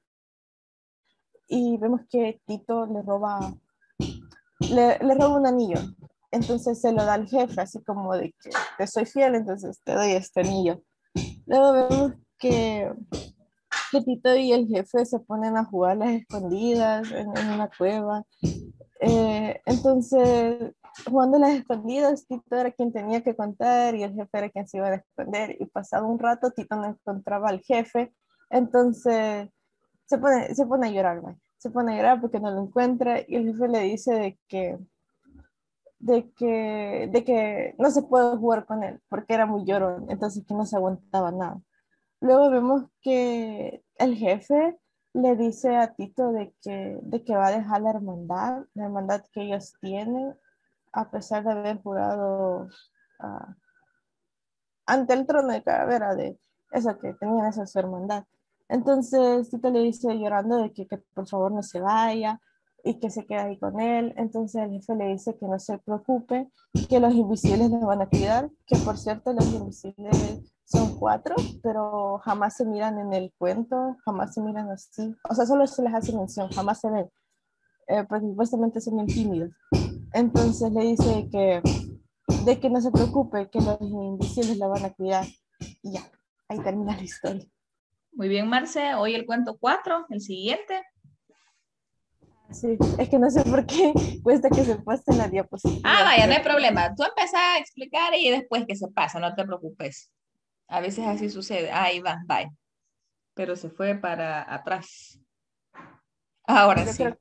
y vemos que Tito le roba un anillo. Entonces se lo da al jefe, así como de que te soy fiel, entonces te doy este anillo. Luego vemos que Tito y el jefe se ponen a jugar las escondidas en una cueva. Entonces, jugando las escondidas, Tito era quien tenía que contar y el jefe era quien se iba a esconder. Y pasado un rato, Tito no encontraba al jefe. Entonces, se pone a llorar, ¿no? Se pone a llorar porque no lo encuentra y el jefe le dice de que no se puede jugar con él porque era muy llorón, entonces que no se aguantaba nada. Luego vemos que el jefe le dice a Tito de que va a dejar la hermandad que ellos tienen, a pesar de haber jurado ante el trono de Calavera de eso que tenían esa su hermandad. Entonces Tito le dice llorando de que por favor no se vaya y que se quede ahí con él. Entonces el jefe le dice que no se preocupe, que los invisibles le van a cuidar, que por cierto los invisibles son 4, pero jamás se miran en el cuento, jamás se miran así. O sea, solo se les hace mención, jamás se ven, porque supuestamente son bien tímidos. Entonces le dice de que no se preocupe, que los invisibles la van a cuidar. Y ya, ahí termina la historia. Muy bien, Marce. Hoy el cuento 4, el siguiente. Sí, es que no sé por qué cuesta que se pase en la diapositiva. Vaya, no hay problema. Tú empezás a explicar y después que se pasa, no te preocupes. A veces así sucede. Ahí va, bye. pero se fue para atrás. Ahora Yo sí. creo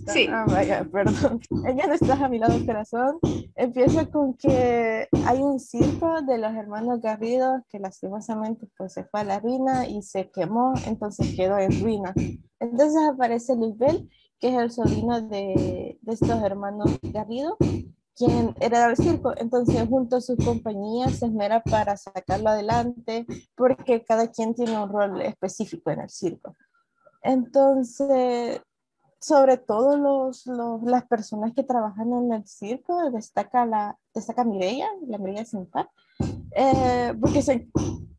Sí. Ah, vaya, perdón. Ella no está a mi lado corazón. Empieza con que hay un circo de los hermanos Garrido que lastimosamente pues se fue a la ruina y se quemó, entonces quedó en ruina. Entonces aparece Luzbel, que es el sobrino de estos hermanos Garrido, quien hereda el circo. Entonces junto a su compañía se esmera para sacarlo adelante porque cada quien tiene un rol específico en el circo. Entonces sobre todo las personas que trabajan en el circo, destaca Mireia, la Mireia Sin Par, porque se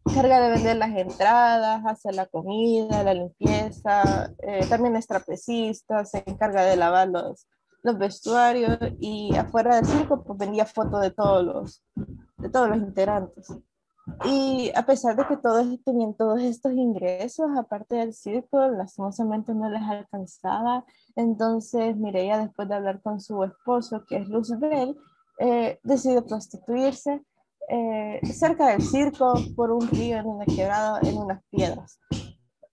encarga de vender las entradas, hace la comida, la limpieza, también es trapecista, se encarga de lavar los vestuarios y afuera del circo pues vendía fotos de todos los integrantes. Y a pesar de que todos tenían todos estos ingresos, aparte del circo, lastimosamente no les alcanzaba. Entonces, Mireia, después de hablar con su esposo, que es Luzbel, decide prostituirse cerca del circo, por un río, en una quebrada, en unas piedras.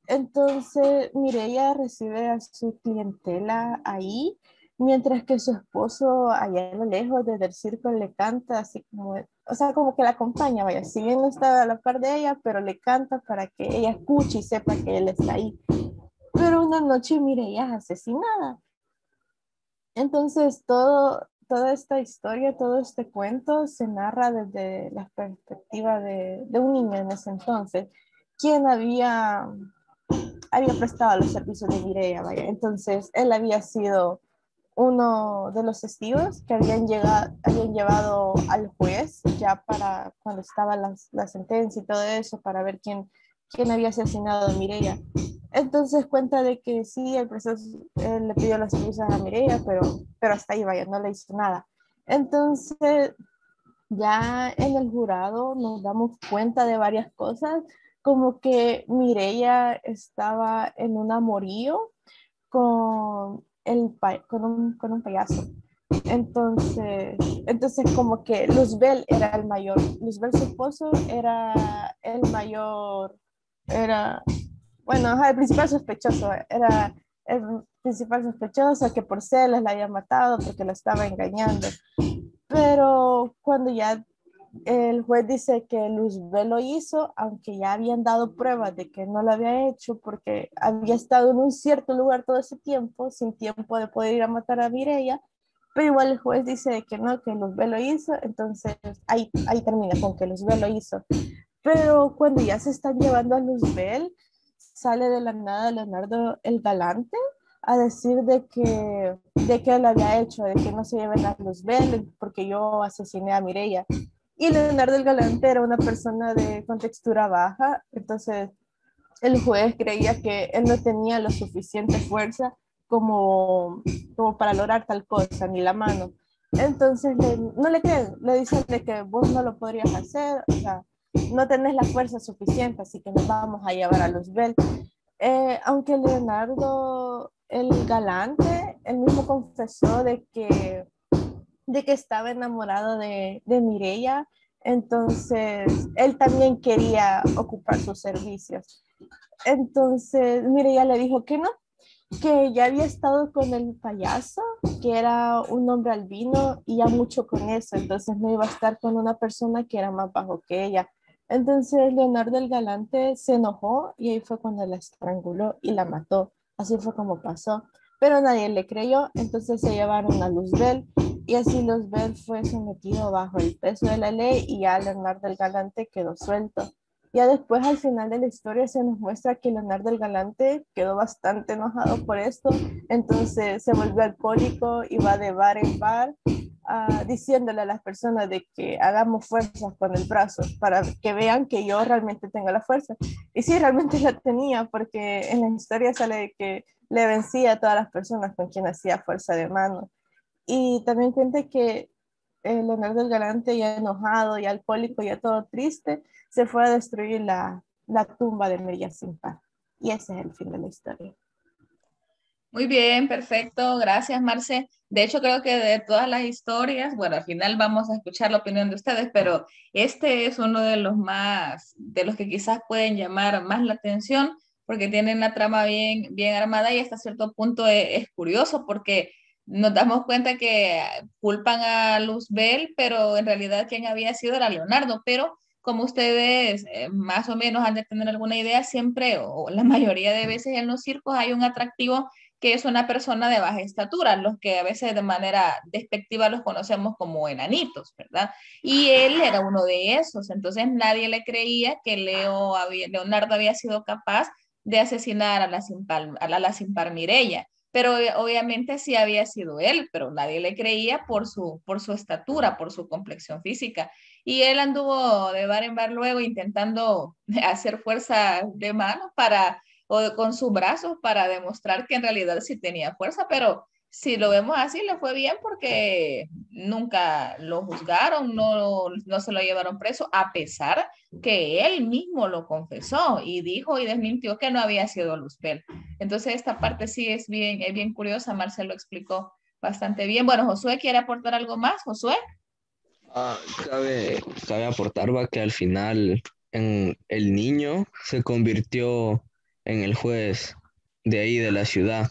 Entonces, Mireia recibe a su clientela ahí, mientras que su esposo allá a lo lejos desde el circo le canta así como, o sea, como que la acompaña, vaya, si bien no está a la par de ella, pero le canta para que ella escuche y sepa que él está ahí. Pero una noche Mireia es asesinada. Entonces, toda esta historia, todo este cuento se narra desde la perspectiva de un niño en ese entonces, quien había prestado los servicios de Mireia, vaya. Entonces, él había sido uno de los testigos que habían llevado al juez ya para cuando estaba la sentencia y todo eso, para ver quién había asesinado a Mireia. Entonces cuenta de que sí, el proceso le pidió los servicios a Mireia, pero hasta ahí, vaya, no le hizo nada. Entonces, ya en el jurado nos damos cuenta de varias cosas, como que Mireia estaba en un amorío con, con un payaso. Entonces como que Luzbel era el mayor, Luzbel su esposo era el mayor, era, bueno, ajá, el principal sospechoso, era el principal sospechoso que por celos la había matado porque la estaba engañando. Pero cuando ya el juez dice que Luzbel lo hizo, aunque ya habían dado pruebas de que no lo había hecho porque había estado en un cierto lugar todo ese tiempo, sin tiempo de poder ir a matar a Mireia, pero igual el juez dice que no, que Luzbel lo hizo, entonces ahí termina con que Luzbel lo hizo. Pero cuando ya se están llevando a Luzbel, sale de la nada Leonardo el Galante a decir de que él había hecho, de que no se lleven a Luzbel porque yo asesiné a Mireia. Y Leonardo el Galante era una persona de contextura baja, entonces el juez creía que él no tenía lo suficiente fuerza como para lograr tal cosa, ni la mano. Entonces no le creen, le dicen de que vos no lo podrías hacer, o sea, no tenés la fuerza suficiente, así que nos vamos a llevar a Luzbel. Aunque Leonardo el Galante, él mismo confesó de que estaba enamorado de Mireia, entonces él también quería ocupar sus servicios. Entonces Mireia le dijo que no, que ya había estado con el payaso, que era un hombre albino y ya mucho con eso, entonces no iba a estar con una persona que era más bajo que ella. Entonces Leonardo el Galante se enojó y ahí fue cuando la estranguló y la mató. Así fue como pasó. Pero nadie le creyó, entonces se llevaron a Luzbel y así Luzbel fue sometido bajo el peso de la ley y ya Leonardo el Galante quedó suelto. Ya después, al final de la historia, se nos muestra que Leonardo el Galante quedó bastante enojado por esto, entonces se volvió alcohólico y va de bar en bar diciéndole a las personas de que hagamos fuerzas con el brazo para que vean que yo realmente tengo la fuerza. Y sí, realmente la tenía, porque en la historia sale de que le vencía a todas las personas con quien hacía fuerza de mano. Y también cuenta que Leonardo el Galante, ya enojado y alcohólico, ya todo triste, se fue a destruir la tumba de Mireia Sin Par. Y ese es el fin de la historia. Muy bien, perfecto. Gracias, Marce. De hecho, creo que de todas las historias, bueno, al final vamos a escuchar la opinión de ustedes, pero este es uno de los más, de los que quizás pueden llamar más la atención, porque tienen la trama bien, bien armada y hasta cierto punto es curioso porque nos damos cuenta que culpan a Luzbel, pero en realidad quien había sido era Leonardo, pero como ustedes más o menos han de tener alguna idea, siempre o la mayoría de veces en los circos hay un atractivo que es una persona de baja estatura, los que a veces de manera despectiva los conocemos como enanitos, ¿verdad? Y él era uno de esos, entonces nadie le creía que Leonardo había sido capaz de asesinar a la sin par Mireya, pero obviamente sí había sido él, pero nadie le creía por su estatura, por su complexión física. Y él anduvo de bar en bar luego intentando hacer fuerza de mano o con sus brazos para demostrar que en realidad sí tenía fuerza, pero si lo vemos así, le fue bien porque nunca lo juzgaron, no se lo llevaron preso, a pesar que él mismo lo confesó y dijo y desmintió que no había sido Luzbel. Entonces esta parte sí es bien curiosa, Marcelo explicó bastante bien. Bueno, Josué quiere aportar algo más, Josué. Ah, cabe aportar va, que al final el niño se convirtió en el juez de ahí de la ciudad.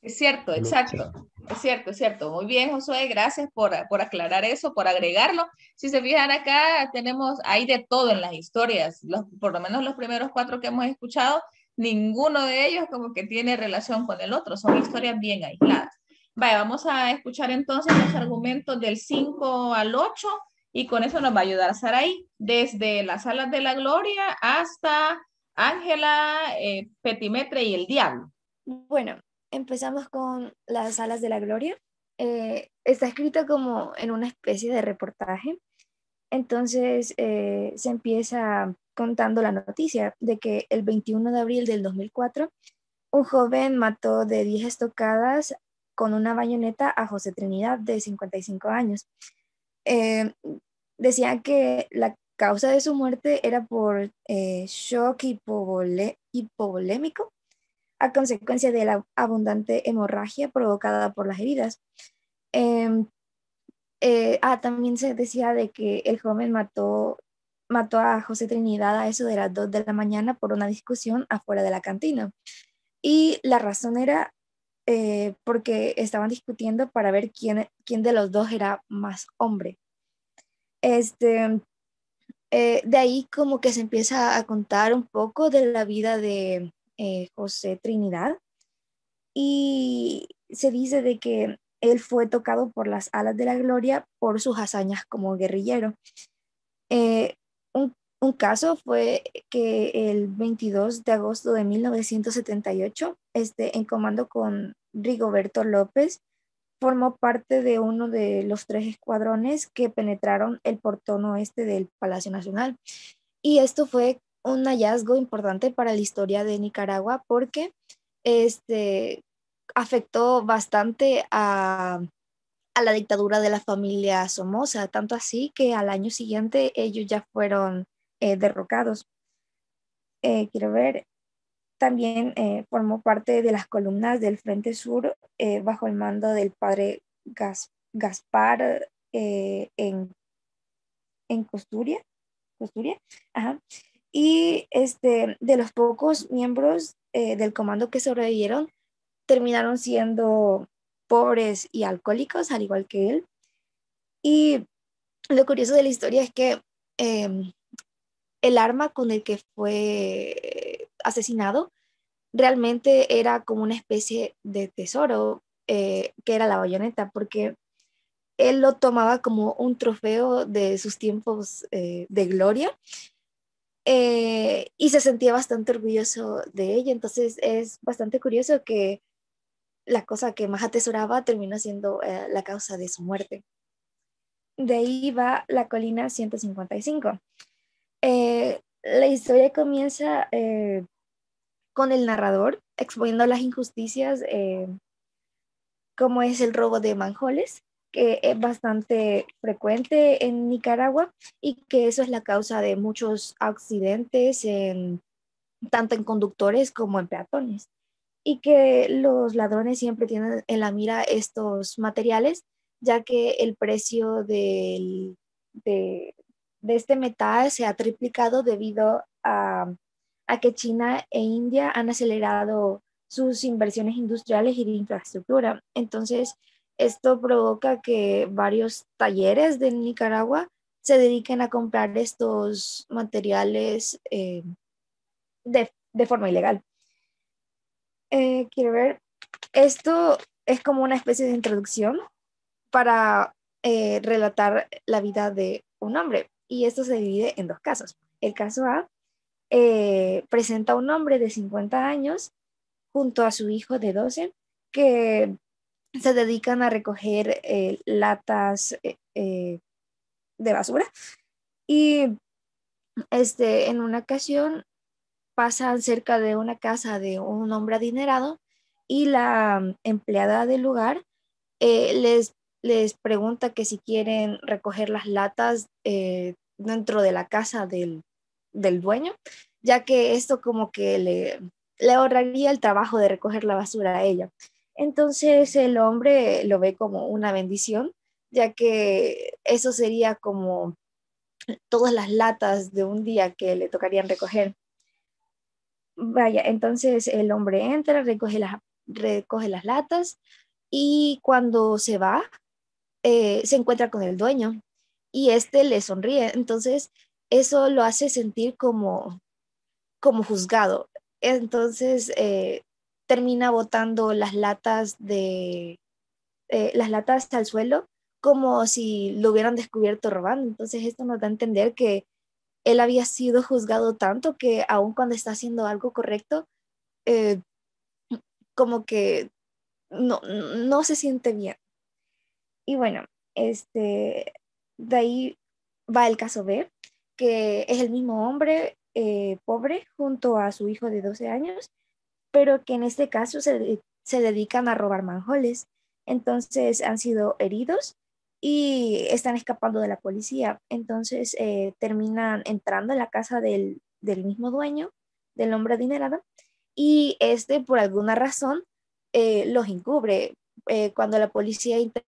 Es cierto, exacto. Es cierto, es cierto. Muy bien, Josué, gracias por aclarar eso, por agregarlo. Si se fijan acá, hay de todo en las historias. Por lo menos los primeros cuatro que hemos escuchado, ninguno de ellos como que tiene relación con el otro. Son historias bien aisladas. Vaya, vamos a escuchar entonces los argumentos del 5 al 8 y con eso nos va a ayudar Saraí, desde las salas de la gloria hasta Ángela, Petimetre y el diablo. Bueno, empezamos con las alas de la gloria. Está escrito como en una especie de reportaje. Entonces se empieza contando la noticia de que el 21 de abril del 2004, un joven mató de 10 estocadas con una bayoneta a José Trinidad, de 55 años. Eh, Decían que la causa de su muerte era por shock hipovolémico a consecuencia de la abundante hemorragia provocada por las heridas. Em, También se decía de que el joven mató a José Trinidad a eso de las 2 de la mañana por una discusión afuera de la cantina. Y la razón era porque estaban discutiendo para ver quién de los dos era más hombre. Este, de ahí como que se empieza a contar un poco de la vida de José Trinidad y se dice de que él fue tocado por las alas de la gloria por sus hazañas como guerrillero. Eh, un caso fue que el 22 de agosto de 1978, en comando con Rigoberto López, formó parte de uno de los 3 escuadrones que penetraron el portón oeste del Palacio Nacional. Y esto fue un hallazgo importante para la historia de Nicaragua porque este, afectó bastante a la dictadura de la familia Somoza, tanto así que al año siguiente ellos ya fueron derrocados. Quiero ver, también formó parte de las columnas del Frente Sur bajo el mando del padre Gaspar en Costuria. Ajá. Y de los pocos miembros del comando que sobrevivieron, terminaron siendo pobres y alcohólicos, al igual que él. Y lo curioso de la historia es que el arma con el que fue asesinado realmente era como una especie de tesoro, que era la bayoneta, porque él lo tomaba como un trofeo de sus tiempos de gloria y se sentía bastante orgulloso de ella. Entonces es bastante curioso que la cosa que más atesoraba terminó siendo la causa de su muerte. De ahí va la colina 155. La historia comienza con el narrador exponiendo las injusticias, como es el robo de manjoles, que es bastante frecuente en Nicaragua y que eso es la causa de muchos accidentes, tanto en conductores como en peatones. y que los ladrones siempre tienen en la mira estos materiales, ya que el precio de, de este metal se ha triplicado debido a que China e India han acelerado sus inversiones industriales y de infraestructura. Entonces, esto provoca que varios talleres de Nicaragua se dediquen a comprar estos materiales de forma ilegal. Quiero ver, esto es como una especie de introducción para relatar la vida de un hombre y esto se divide en dos casos. El caso A presenta a un hombre de 50 años junto a su hijo de 12 que se dedican a recoger latas de basura y en una ocasión pasan cerca de una casa de un hombre adinerado y la empleada del lugar les pregunta que si quieren recoger las latas dentro de la casa del dueño, ya que esto como que le ahorraría el trabajo de recoger la basura a ella. Entonces el hombre lo ve como una bendición, ya que eso sería como todas las latas de un día que le tocarían recoger. Vaya, entonces el hombre entra, recoge las latas y cuando se va, se encuentra con el dueño y este le sonríe. Entonces, eso lo hace sentir como juzgado. Entonces, termina botando las latas al suelo como si lo hubieran descubierto robando. Entonces, esto nos da a entender que él había sido juzgado tanto que aun cuando está haciendo algo correcto, eh, como que no se siente bien. Y bueno, de ahí va el caso B, que es el mismo hombre pobre junto a su hijo de 12 años, pero que en este caso se dedican a robar manjoles. Entonces han sido heridos y están escapando de la policía. Entonces terminan entrando en la casa del mismo dueño, del hombre adinerado, y por alguna razón los encubre. Cuando la policía intenta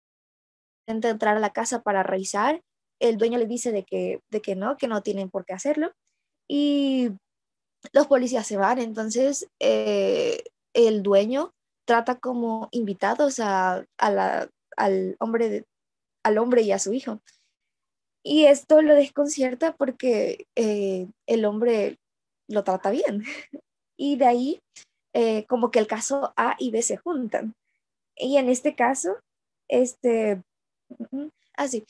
entrar a la casa para revisar, el dueño le dice que no tienen por qué hacerlo y los policías se van. Entonces el dueño trata como invitados al hombre y a su hijo. Y esto lo desconcierta porque el hombre lo trata bien. Y de ahí como que el caso A y B se juntan. Y en este caso, este, así,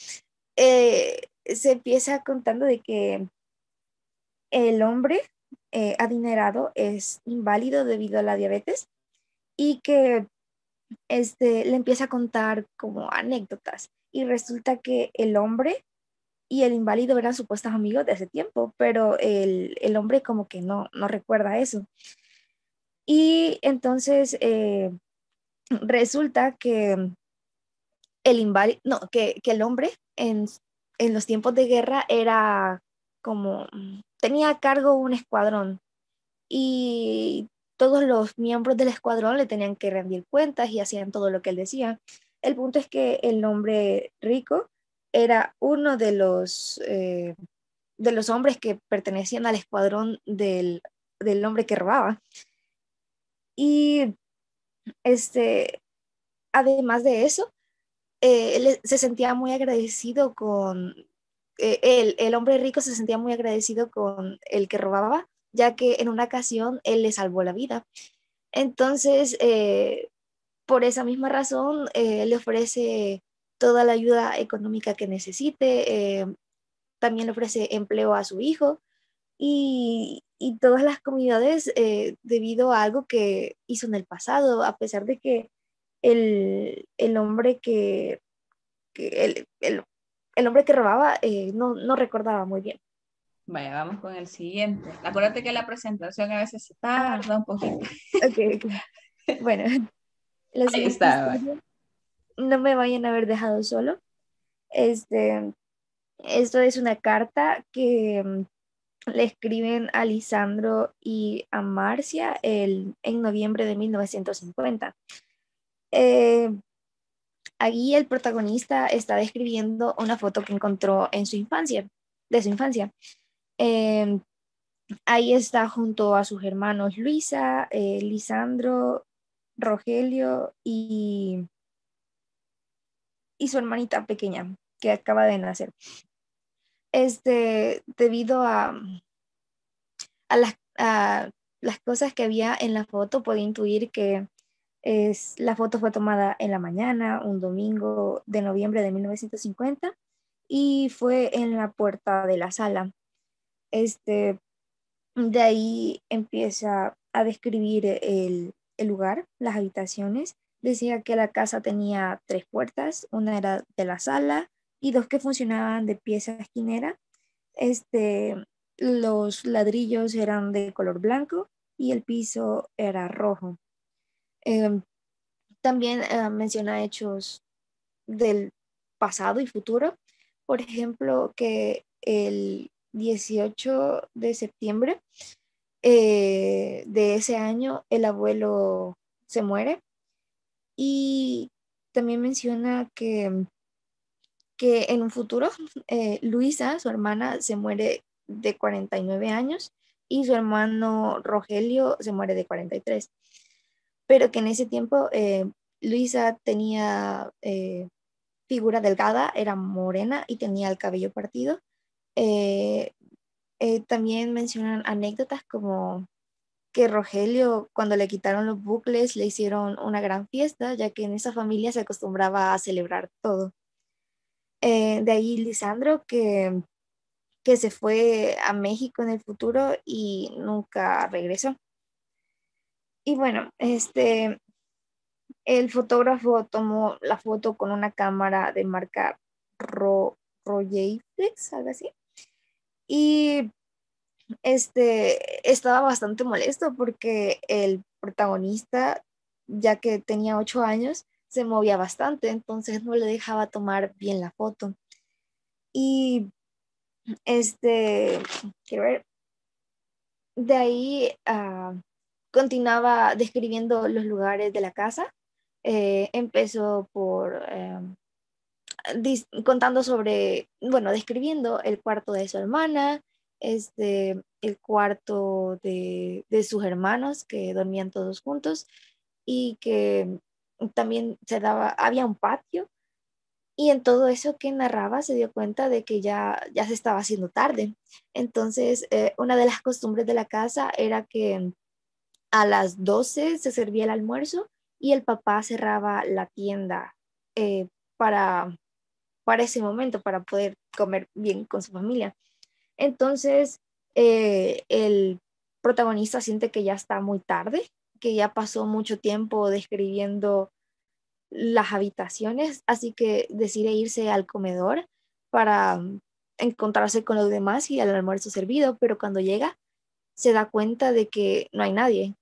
se empieza contando de que el hombre adinerado es inválido debido a la diabetes y que le empieza a contar como anécdotas y resulta que el hombre y el inválido eran supuestos amigos de hace tiempo, pero el hombre como que no recuerda eso. Y entonces resulta que que el hombre en los tiempos de guerra era como, tenía a cargo un escuadrón y todos los miembros del escuadrón le tenían que rendir cuentas y hacían todo lo que él decía. El punto es que el hombre rico era uno de los hombres que pertenecían al escuadrón del hombre que robaba. Y además de eso, él se sentía muy agradecido el hombre rico se sentía muy agradecido con el que robaba, ya que en una ocasión él le salvó la vida. Entonces, por esa misma razón, le ofrece toda la ayuda económica que necesite, también le ofrece empleo a su hijo y todas las comunidades debido a algo que hizo en el pasado, a pesar de que el hombre que el hombre que robaba no recordaba muy bien. Vaya, vamos con el siguiente. Acuérdate que la presentación a veces se tarda un poquito. Ok. Bueno, la Ahí siguiente está. Vaya. historia, no me vayan a haber dejado solo. Esto es una carta que le escriben a Lisandro y a Marcia en noviembre de 1950. Ahí el protagonista está describiendo una foto que encontró en su infancia, de su infancia. Eh, Ahí está junto a sus hermanos Luisa, Lisandro, Rogelio y su hermanita pequeña que acaba de nacer. Debido a las cosas que había en la foto, puede intuir que la foto fue tomada en la mañana, un domingo de noviembre de 1950, y fue en la puerta de la sala. De ahí empieza a describir el lugar, las habitaciones. Decía que la casa tenía 3 puertas, una era de la sala y 2 que funcionaban de pieza esquinera. Este, los ladrillos eran de color blanco y el piso era rojo. Em, También menciona hechos del pasado y futuro. Por ejemplo, que el 18 de septiembre de ese año el abuelo se muere, y también menciona que en un futuro Luisa, su hermana, se muere de 49 años y su hermano Rogelio se muere de 43, pero que en ese tiempo Luisa tenía figura delgada, era morena y tenía el cabello partido. Eh, También mencionan anécdotas como que Rogelio, cuando le quitaron los bucles, le hicieron una gran fiesta, ya que en esa familia se acostumbraba a celebrar todo. De ahí Lisandro, que se fue a México en el futuro y nunca regresó. Y bueno, el fotógrafo tomó la foto con una cámara de marca Rolleiflex, algo así. Y estaba bastante molesto porque el protagonista, ya que tenía 8 años, se movía bastante, entonces no le dejaba tomar bien la foto. Y quiero ver, de ahí continuaba describiendo los lugares de la casa. Empezó por contando sobre, bueno, describiendo el cuarto de su hermana, el cuarto de sus hermanos que dormían todos juntos, y que también había un patio, y en todo eso que narraba se dio cuenta de que ya se estaba haciendo tarde. Entonces, una de las costumbres de la casa era que a las 12 se servía el almuerzo y el papá cerraba la tienda para ese momento, para poder comer bien con su familia. Entonces, el protagonista siente que ya está muy tarde, que ya pasó mucho tiempo describiendo las habitaciones, así que decide irse al comedor para encontrarse con los demás y el almuerzo servido, pero cuando llega se da cuenta de que no hay nadie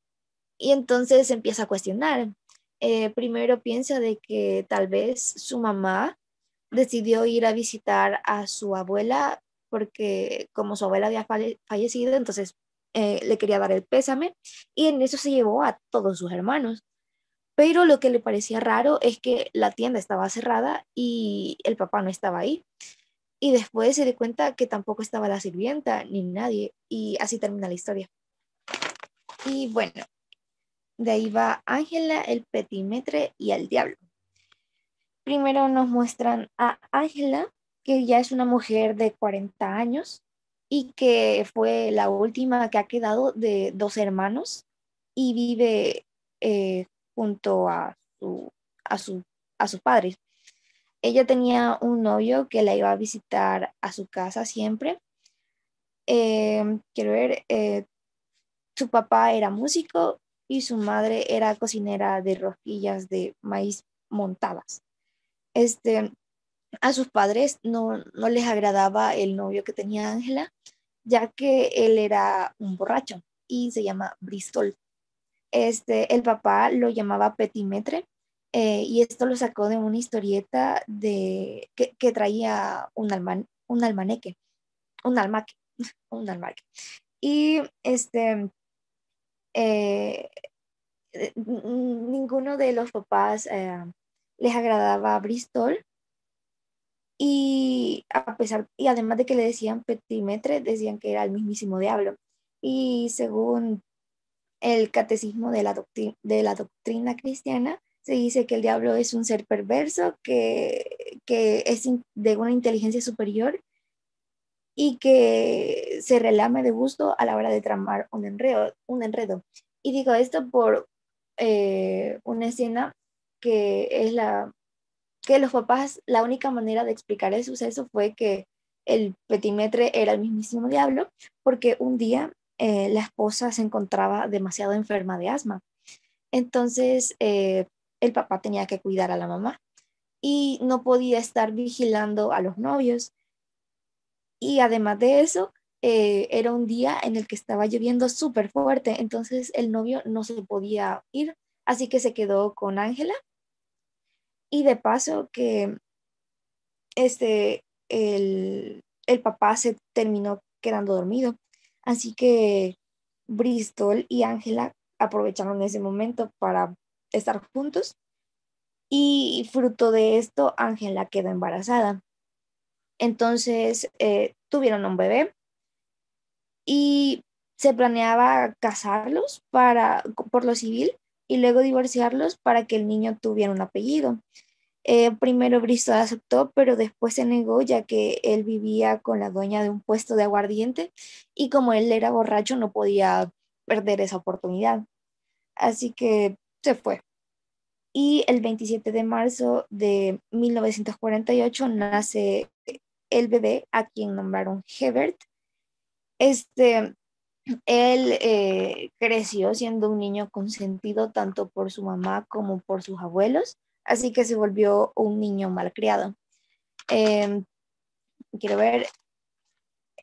y entonces empieza a cuestionar. Primero piensa de que tal vez su mamá decidió ir a visitar a su abuela porque como su abuela había fallecido, entonces le quería dar el pésame, y en eso se llevó a todos sus hermanos. Pero lo que le parecía raro es que la tienda estaba cerrada y el papá no estaba ahí. Y después se dio cuenta que tampoco estaba la sirvienta ni nadie, y así termina la historia. Y bueno, de ahí va Ángela, el petimetre y el diablo. Primero nos muestran a Ángela, que ya es una mujer de 40 años y que fue la última que ha quedado de 2 hermanos y vive junto a, su, a sus padres. Ella tenía un novio que la iba a visitar a su casa siempre. Quiero ver, su papá era músico y su madre era cocinera de rosquillas de maíz montadas. A sus padres no les agradaba el novio que tenía Ángela, ya que él era un borracho y se llama Bristol. El papá lo llamaba Petimetre, y esto lo sacó de una historieta que traía un almaneque, un almaque. un Dalmar. Y eh, ninguno de los papás les agradaba a Bristol y y además de que le decían petimetre, decían que era el mismísimo diablo. Y según el catecismo de de la doctrina cristiana, se dice que el diablo es un ser perverso que es de una inteligencia superior y que se relame de gusto a la hora de tramar un enredo. Y digo esto por una escena que es que los papás, la única manera de explicar el suceso fue que el petimetre era el mismísimo diablo, porque un día la esposa se encontraba demasiado enferma de asma. Entonces el papá tenía que cuidar a la mamá y no podía estar vigilando a los novios. Y además de eso, era un día en el que estaba lloviendo súper fuerte, entonces el novio no se podía ir, así que se quedó con Ángela. Y de paso que el papá se terminó quedando dormido. Así que Bristol y Ángela aprovecharon ese momento para estar juntos y fruto de esto Ángela quedó embarazada. Entonces tuvieron un bebé y se planeaba casarlos por lo civil y luego divorciarlos para que el niño tuviera un apellido. Primero Bristol aceptó, pero después se negó ya que él vivía con la dueña de un puesto de aguardiente y como él era borracho no podía perder esa oportunidad. Así que se fue. Y el 27 de marzo de 1948 nace el bebé a quien nombraron Hebert. Este, Él creció siendo un niño consentido tanto por su mamá como por sus abuelos, así que se volvió un niño malcriado. Eh, Quiero ver,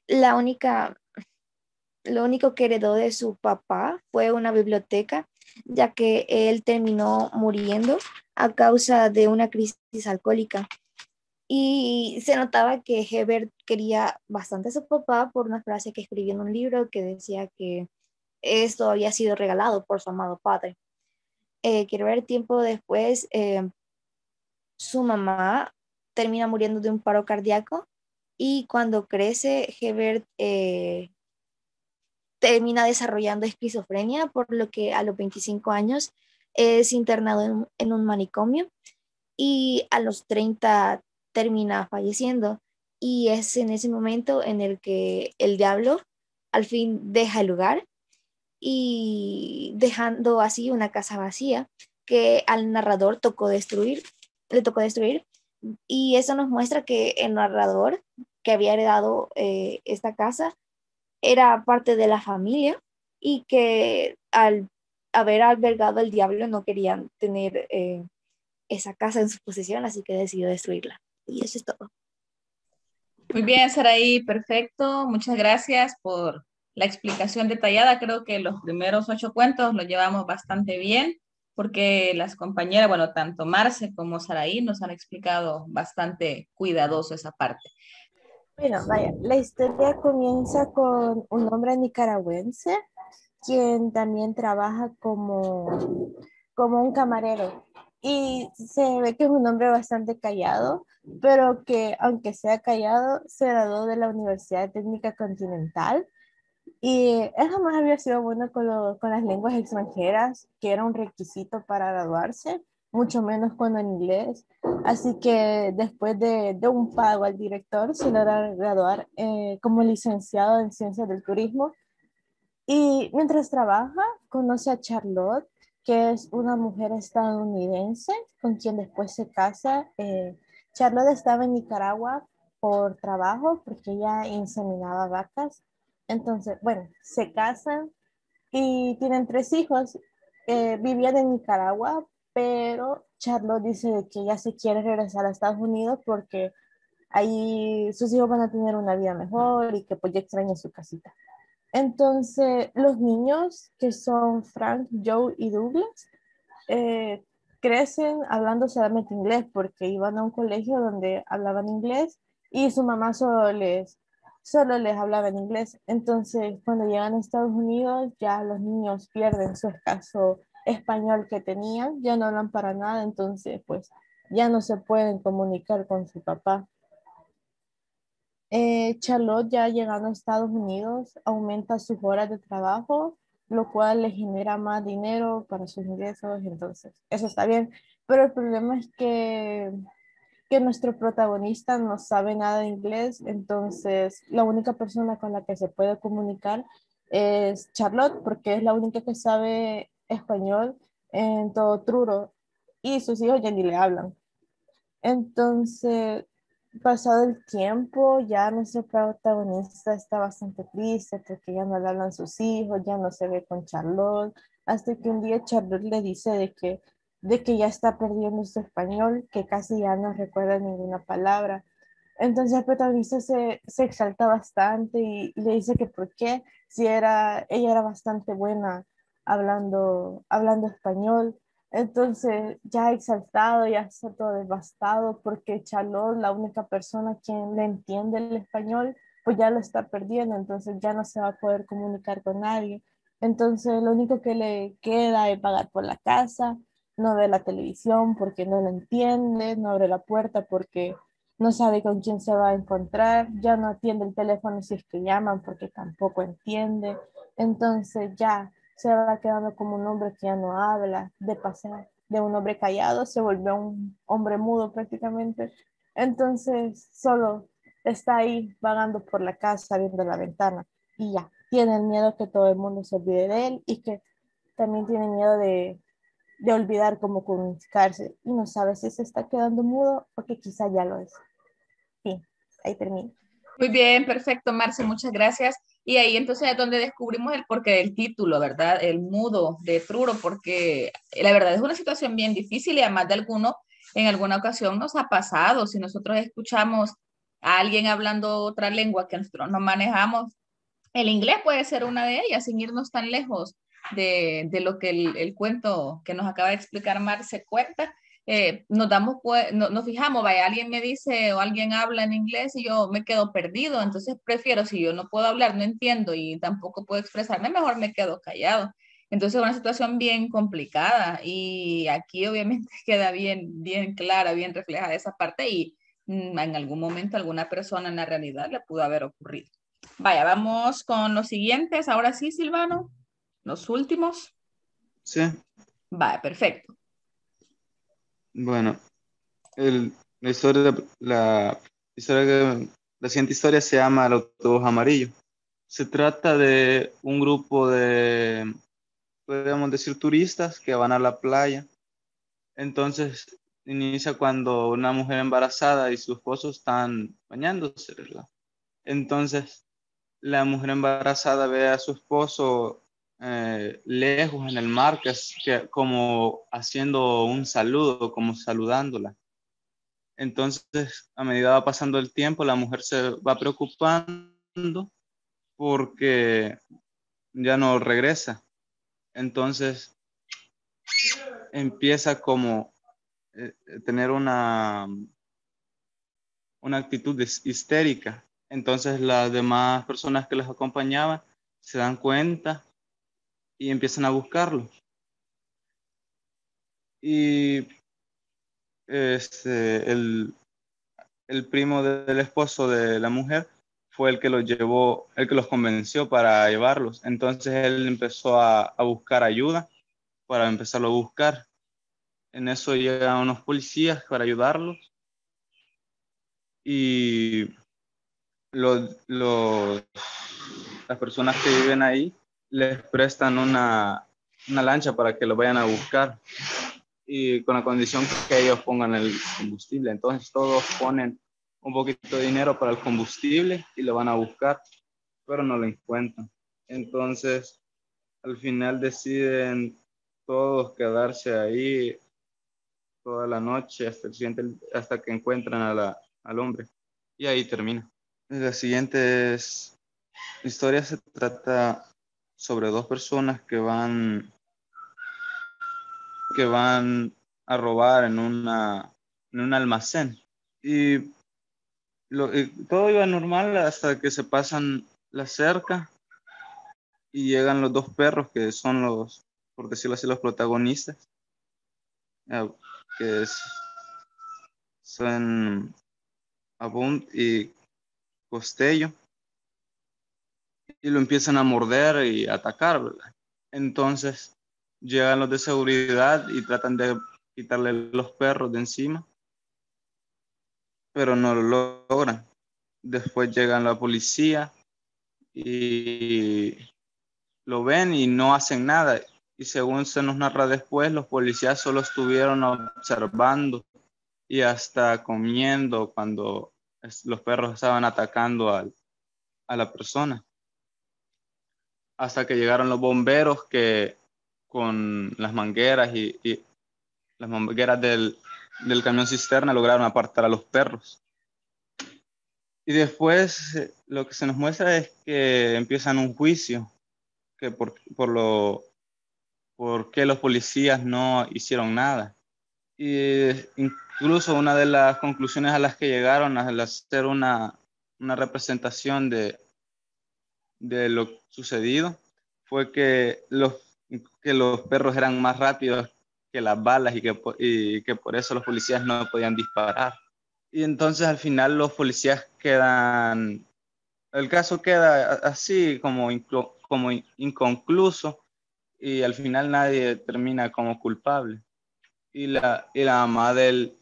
la única, lo único que heredó de su papá fue una biblioteca, ya que él terminó muriendo a causa de una crisis alcohólica. Y se notaba que Hebert quería bastante a su papá por una frase que escribió en un libro que decía que esto había sido regalado por su amado padre. Quiero ver, tiempo después, su mamá termina muriendo de un paro cardíaco y cuando crece, Hebert termina desarrollando esquizofrenia, por lo que a los 25 años es internado en un manicomio y a los 30 termina falleciendo. Y es en ese momento en el que el diablo al fin deja el lugar y dejando así una casa vacía que al narrador le tocó destruir. Y eso nos muestra que el narrador que había heredado esta casa era parte de la familia y que al haber albergado el diablo no querían tener esa casa en su posesión, así que decidió destruirla. Y eso es todo. Muy bien, Saraí, perfecto. Muchas gracias por la explicación detallada. Creo que los primeros 8 cuentos los llevamos bastante bien, porque las compañeras, bueno, tanto Marce como Saraí nos han explicado bastante cuidadoso esa parte. Bueno, vaya, la historia comienza con un hombre nicaragüense quien también trabaja como un camarero. Y se ve que es un hombre bastante callado, pero que aunque sea callado, se graduó de la Universidad Técnica Continental. Y él jamás había sido bueno con las lenguas extranjeras, que era un requisito para graduarse, mucho menos cuando en inglés. Así que después de un pago al director, se logra graduar como licenciado en Ciencias del Turismo y mientras trabaja, conoce a Charlotte, que es una mujer estadounidense con quien después se casa. Charlotte estaba en Nicaragua por trabajo porque ella inseminaba vacas. Entonces, bueno, se casan y tienen 3 hijos. Vivían en Nicaragua, pero Charlotte dice de que ella se quiere regresar a Estados Unidos porque ahí sus hijos van a tener una vida mejor y que pues ya extraña su casita. Entonces, los niños que son Frank, Joe y Douglas eh, crecen hablando solamente inglés porque iban a un colegio donde hablaban inglés y su mamá solo solo les hablaba en inglés. Entonces, cuando llegan a Estados Unidos, ya los niños pierden su escaso español que tenían, ya no hablan para nada, entonces, pues, ya no se pueden comunicar con su papá. Charlotte ya llegando a Estados Unidos aumenta sus horas de trabajo, lo cual le genera más dinero para sus ingresos, entonces eso está bien. Pero el problema es que nuestro protagonista no sabe nada de inglés, entonces la única persona con la que se puede comunicar es Charlotte, porque es la única que sabe español en todo Truro y sus hijos ya ni le hablan. Entonces, pasado el tiempo, ya nuestro protagonista está bastante triste porque ya no le hablan sus hijos, ya no se ve con Charlotte, hasta que un día Charlotte le dice de que ya está perdiendo su español, que casi ya no recuerda ninguna palabra. Entonces el protagonista se exalta bastante y le dice que por qué, si ella era bastante buena hablando español. Entonces, ya exaltado, ya está todo devastado porque Charlotte, la única persona quien le entiende el español, pues ya lo está perdiendo, entonces ya no se va a poder comunicar con nadie. Entonces, lo único que le queda es pagar por la casa, no ve la televisión porque no la entiende, no abre la puerta porque no sabe con quién se va a encontrar, ya no atiende el teléfono si es que llaman porque tampoco entiende. Entonces, ya se va quedando como un hombre que ya no habla, de pasar de un hombre callado se volvió un hombre mudo prácticamente. Entonces solo está ahí vagando por la casa, viendo la ventana y ya, tiene el miedo que todo el mundo se olvide de él y que también tiene miedo de olvidar cómo comunicarse y no sabe si se está quedando mudo o que quizá ya lo es. Sí, ahí termino. Muy bien, perfecto, Marce, muchas gracias. Y ahí entonces es donde descubrimos el porqué del título, ¿verdad? El mudo de Truro, porque la verdad es una situación bien difícil y además de alguno, en alguna ocasión nos ha pasado. Si nosotros escuchamos a alguien hablando otra lengua que nosotros no manejamos, el inglés puede ser una de ellas, sin irnos tan lejos de lo que el cuento que nos acaba de explicar Marce cuenta. Nos fijamos, vaya, alguien me dice o alguien habla en inglés y yo me quedo perdido, entonces prefiero, si yo no puedo hablar, no entiendo y tampoco puedo expresarme, mejor me quedo callado. Entonces es una situación bien complicada y aquí obviamente queda bien clara, bien reflejada esa parte y en algún momento alguna persona en la realidad le pudo haber ocurrido. Vaya, vamos con los siguientes. Ahora sí, Silvano, los últimos. Sí, Vaya, perfecto. bueno, el, la historia, la siguiente historia se llama El autobús amarillo. Se trata de un grupo de, podríamos decir, turistas que van a la playa. Entonces, inicia cuando una mujer embarazada y su esposo están bañándose, ¿verdad? Entonces, la mujer embarazada ve a su esposo lejos en el mar, como haciendo un saludo, como saludándola. Entonces, a medida va pasando el tiempo, la mujer se va preocupando porque ya no regresa. Entonces, empieza como tener una actitud histérica. Entonces, las demás personas que les acompañaban se dan cuenta y empiezan a buscarlo. Y el primo del esposo de la mujer fue el que los llevó, el que los convenció para llevarlos. Entonces él empezó a buscar ayuda para empezarlo a buscar. En eso llegan unos policías para ayudarlos y las personas que viven ahí les prestan una lancha para que lo vayan a buscar y con la condición que ellos pongan el combustible. Entonces todos ponen un poquito de dinero para el combustible y lo van a buscar, pero no lo encuentran. Entonces al final deciden todos quedarse ahí toda la noche hasta que encuentran al hombre. Y ahí termina. La siguiente historia se trata sobre dos personas que van a robar en un almacén. Y todo iba normal hasta que se pasan la cerca y llegan los dos perros que son los, por decirlo así, los protagonistas, que son Abund y Costello, y lo empiezan a morder y a atacar, ¿verdad? Entonces llegan los de seguridad y tratan de quitarle los perros de encima, pero no lo logran. Después llegan la policía y lo ven y no hacen nada. Y según se nos narra después, los policías solo estuvieron observando y hasta comiendo cuando los perros estaban atacando a la persona. Hasta que llegaron los bomberos que con las mangueras y las mangueras del camión cisterna lograron apartar a los perros. Y después lo que se nos muestra es que empiezan un juicio, que por qué los policías no hicieron nada. Y incluso una de las conclusiones a las que llegaron al hacer una representación de lo sucedido fue que los perros eran más rápidos que las balas y que por eso los policías no podían disparar. Y entonces al final los policías el caso queda así como inconcluso y al final nadie termina como culpable. Y la mamá de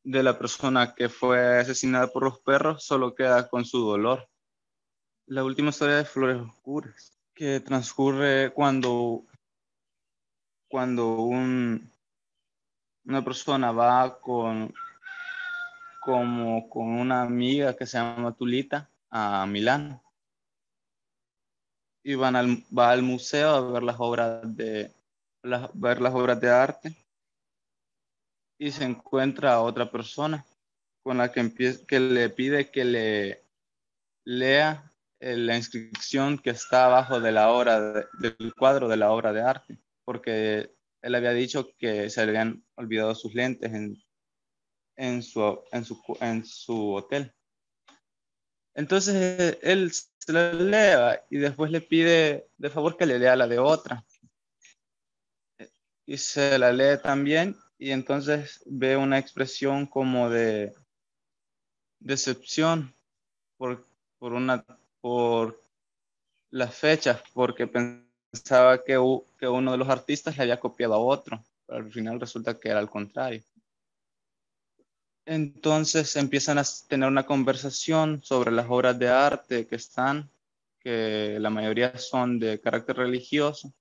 la persona que fue asesinada por los perros solo queda con su dolor. La última historia de Flores Oscuras, que transcurre cuando una persona va con una amiga que se llama Tulita a Milán y va al museo a ver ver las obras de arte y se encuentra a otra persona con la que le pide que le lea la inscripción que está abajo de del cuadro de la obra de arte, porque él había dicho que se le habían olvidado sus lentes en su hotel. Entonces él se la lea y después le pide de favor que le lea la de otra. Y se la lee también y entonces ve una expresión como de decepción por, por las fechas, porque pensaba que uno de los artistas le había copiado a otro, pero al final resulta que era al contrario. Entonces empiezan a tener una conversación sobre las obras de arte que la mayoría son de carácter religioso,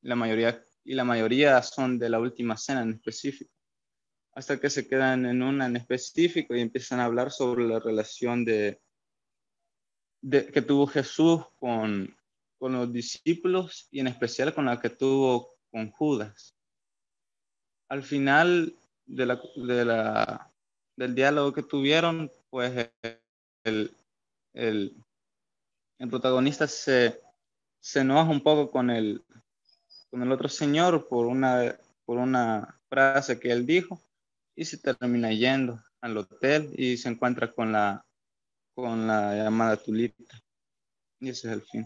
la mayoría son de la Última Cena en específico, hasta que se quedan en una en específico y empiezan a hablar sobre la relación que tuvo Jesús con los discípulos y en especial con la que tuvo con Judas. Al final del diálogo que tuvieron, pues el, el, el protagonista se enoja un poco con el otro señor por una frase que él dijo y se termina yendo al hotel y se encuentra con la llamada Tulita. Y ese es el fin.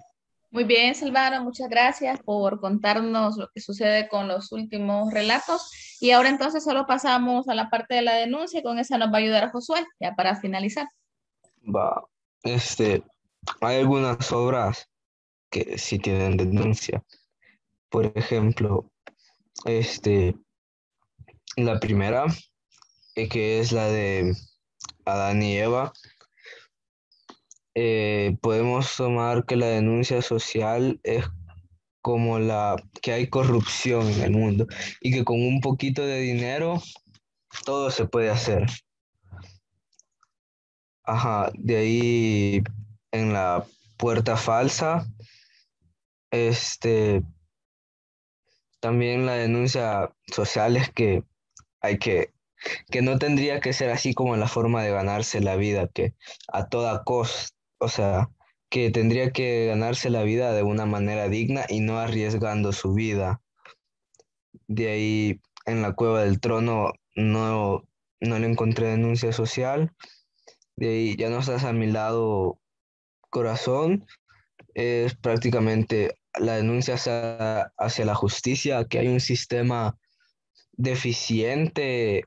Muy bien, Silvano, muchas gracias por contarnos lo que sucede con los últimos relatos. Y ahora entonces solo pasamos a la parte de la denuncia y con esa nos va a ayudar Josué, ya para finalizar. Va, hay algunas obras que sí tienen denuncia. Por ejemplo, la primera, que es la de Adán y Eva, podemos tomar que la denuncia social es como que hay corrupción en el mundo y que con un poquito de dinero todo se puede hacer. Ajá, de ahí en la puerta falsa, también la denuncia social es que hay que no tendría que ser así como la forma de ganarse la vida, que a toda costa, o sea, que tendría que ganarse la vida de una manera digna y no arriesgando su vida. De ahí en la Cueva del Trono no le encontré denuncia social. De ahí ya no estás a mi lado, corazón. Es prácticamente la denuncia hacia la justicia, que hay un sistema deficiente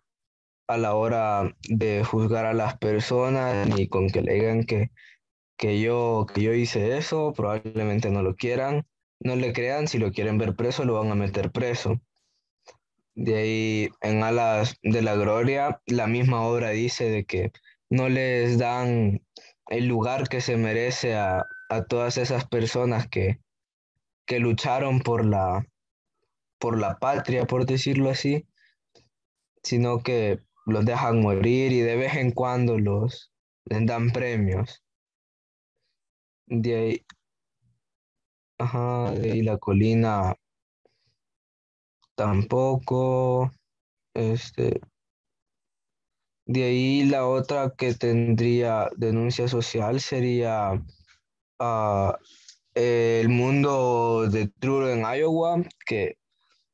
a la hora de juzgar a las personas y con que le digan que yo hice eso, probablemente no lo quieran, no le crean, si lo quieren ver preso, lo van a meter preso. De ahí, en Alas de la Gloria, la misma obra dice de que no les dan el lugar que se merece a todas esas personas que lucharon por la patria, por decirlo así, sino que los dejan morir y de vez en cuando les dan premios. De ahí, ajá, de ahí la colina tampoco. Este, de ahí la otra que tendría denuncia social sería ah, el mundo de Truro en Iowa, que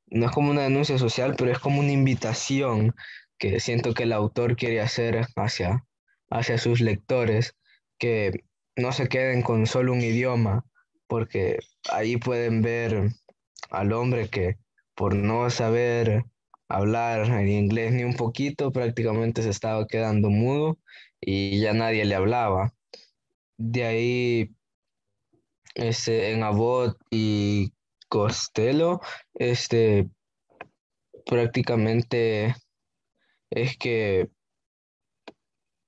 no es como una denuncia social, pero es como una invitación que siento que el autor quiere hacer hacia sus lectores, que no se queden con solo un idioma, porque ahí pueden ver al hombre que por no saber hablar en inglés ni un poquito, prácticamente se estaba quedando mudo y ya nadie le hablaba. De ahí, en Abbott y Costello, este, prácticamente es que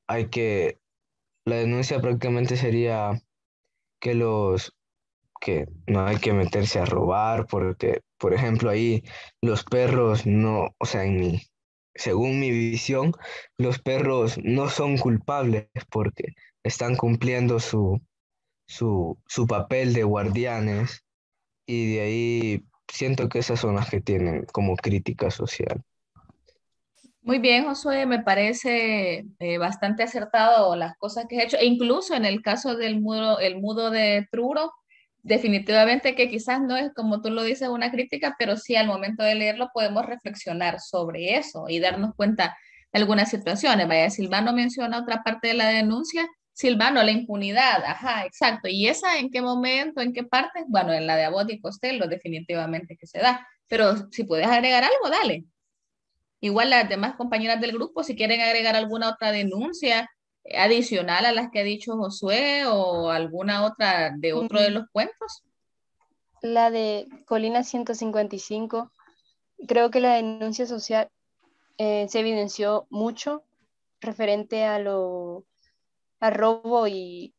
hay que, la denuncia prácticamente sería que que no hay que meterse a robar, porque, por ejemplo, ahí los perros no, o sea, según mi visión, los perros no son culpables porque están cumpliendo su papel de guardianes y de ahí siento que esas son las que tienen como crítica social. Muy bien, Josué, me parece bastante acertado las cosas que has hecho, e incluso en el caso del mudo, el mudo de Truro, definitivamente que quizás no es como tú lo dices una crítica, pero sí al momento de leerlo podemos reflexionar sobre eso y darnos cuenta de algunas situaciones. Vaya, Silvano menciona otra parte de la denuncia. Silvano, la impunidad, ajá, exacto. ¿Y esa en qué momento, en qué parte? Bueno, en la de Abbott y Costello definitivamente que se da, pero si puedes agregar algo, dale. Igual las demás compañeras del grupo, si quieren agregar alguna otra denuncia adicional a las que ha dicho Josué o alguna otra de otro de Mm, los cuentos. La de Colina 155, creo que la denuncia social se evidenció mucho referente a robo y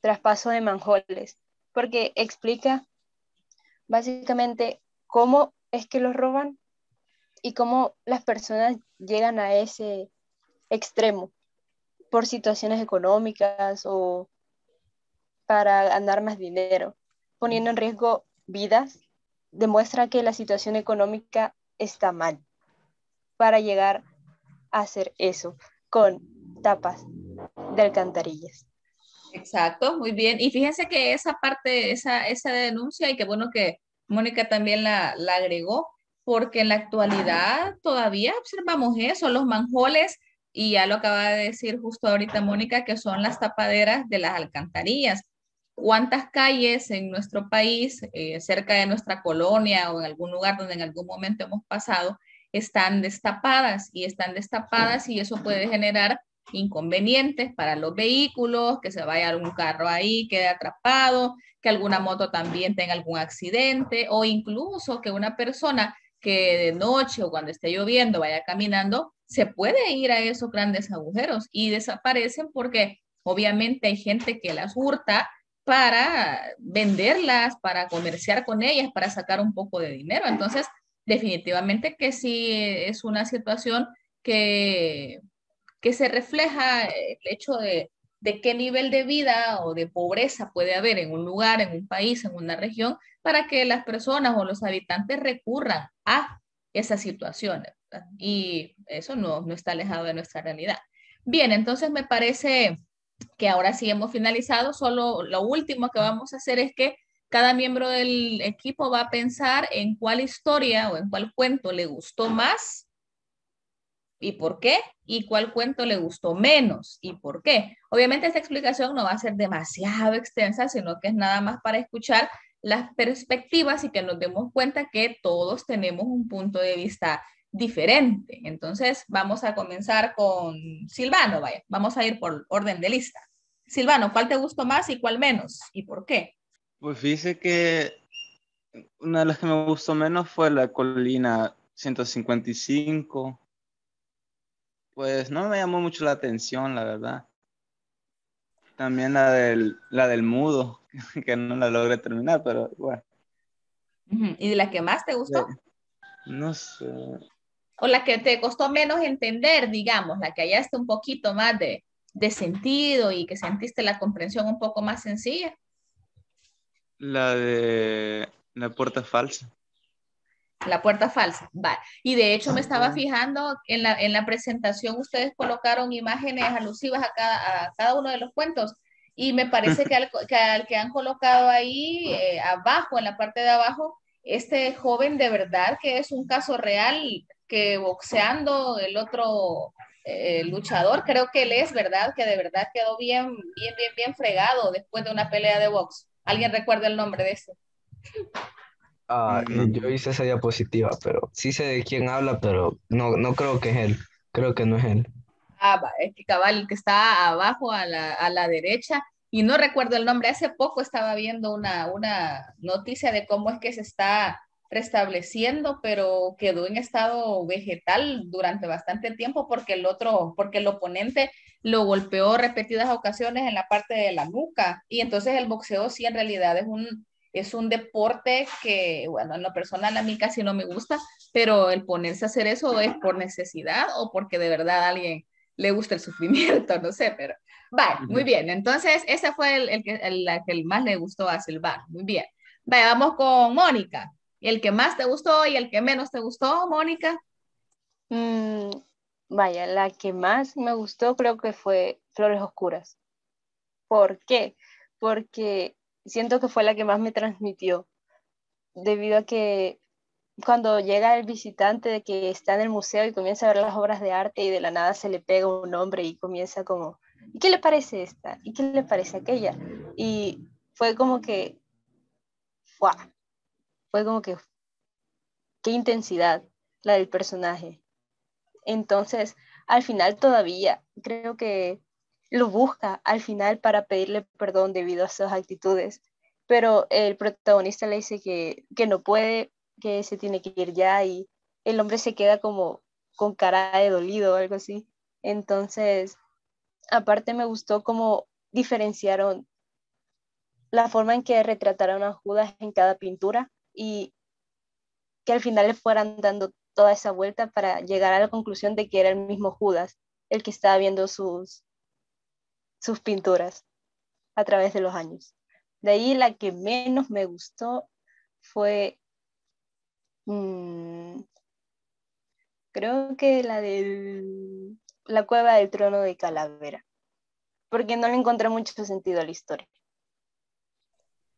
traspaso de manjoles, porque explica básicamente cómo es que los roban y cómo las personas llegan a ese extremo por situaciones económicas o para ganar más dinero, poniendo en riesgo vidas, demuestra que la situación económica está mal para llegar a hacer eso con tapas de alcantarillas. Exacto, muy bien. Y fíjense que esa parte, esa denuncia, y qué bueno que Mónica también la agregó, porque en la actualidad todavía observamos eso, los manjoles, y ya lo acaba de decir justo ahorita Mónica, que son las tapaderas de las alcantarillas. ¿Cuántas calles en nuestro país, cerca de nuestra colonia o en algún lugar donde en algún momento hemos pasado, están destapadas y eso puede generar inconvenientes para los vehículos, que se vaya algún carro ahí, quede atrapado, que alguna moto también tenga algún accidente o incluso que una persona que de noche o cuando esté lloviendo vaya caminando, se puede ir a esos grandes agujeros y desaparecen porque obviamente hay gente que las hurta para venderlas, para comerciar con ellas, para sacar un poco de dinero. Entonces, definitivamente que sí es una situación que se refleja el hecho de qué nivel de vida o de pobreza puede haber en un lugar, en un país, en una región, para que las personas o los habitantes recurran a esas situaciones, ¿verdad? Y eso no está alejado de nuestra realidad. Bien, entonces me parece que ahora sí hemos finalizado. Solo lo último que vamos a hacer es que cada miembro del equipo va a pensar en cuál historia o en cuál cuento le gustó más ¿Y por qué? ¿Y cuál cuento le gustó menos? ¿Y por qué? Obviamente esta explicación no va a ser demasiado extensa, sino que es nada más para escuchar las perspectivas y que nos demos cuenta que todos tenemos un punto de vista diferente. Entonces, vamos a comenzar con Silvano, vaya, vamos a ir por orden de lista. Silvano, ¿cuál te gustó más y cuál menos? ¿Y por qué? Pues fíjese que una de las que me gustó menos fue la colina 155. Pues no me llamó mucho la atención, la verdad. También la del mudo, que no la logré terminar, pero bueno. ¿Y de la que más te gustó? No sé. O la que te costó menos entender, digamos, la que hallaste un poquito más de sentido y que sentiste la comprensión un poco más sencilla. La de la puerta falsa. La puerta falsa, vale. Y de hecho me estaba fijando en la presentación, ustedes colocaron imágenes alusivas a cada uno de los cuentos y me parece que al que han colocado ahí abajo, en la parte de abajo, este joven de verdad que es un caso real, que boxeando el otro luchador, creo que él es verdad, que de verdad quedó bien fregado después de una pelea de box. ¿Alguien recuerda el nombre de ese? Yo hice esa diapositiva, pero sí sé de quién habla, pero no creo que es él. Creo que no es él. Es que cabal, el que está abajo a la derecha, y no recuerdo el nombre, hace poco estaba viendo una noticia de cómo es que se está restableciendo, pero quedó en estado vegetal durante bastante tiempo porque el oponente lo golpeó repetidas ocasiones en la parte de la nuca, y entonces el boxeo sí en realidad es un deporte que, bueno, en lo personal a mí casi no me gusta, pero el ponerse a hacer eso es por necesidad o porque de verdad alguien le gusta el sufrimiento, no sé, pero vale, muy bien. Entonces, ese fue la que más le gustó a Silvano. Muy bien. Vaya, vamos con Mónica. El que más te gustó y el que menos te gustó, Mónica. Vaya, la que más me gustó creo que fue Flores Oscuras. ¿Por qué? Porque siento que fue la que más me transmitió, debido a que cuando llega el visitante de que está en el museo y comienza a ver las obras de arte y de la nada se le pega un hombre y comienza como, ¿y qué le parece esta? ¿Y qué le parece aquella? Y fue como que, ¡fua! Fue como que, qué intensidad la del personaje. Entonces, al final todavía creo que lo busca al final para pedirle perdón debido a sus actitudes, pero el protagonista le dice que no puede, que se tiene que ir ya y el hombre se queda como con cara de dolido o algo así. Entonces, aparte me gustó cómo diferenciaron la forma en que retrataron a Judas en cada pintura y que al final le fueran dando toda esa vuelta para llegar a la conclusión de que era el mismo Judas el que estaba viendo sus pinturas a través de los años. De ahí la que menos me gustó fue, creo que la cueva del trono de Calavera, porque no le encontré mucho sentido a la historia.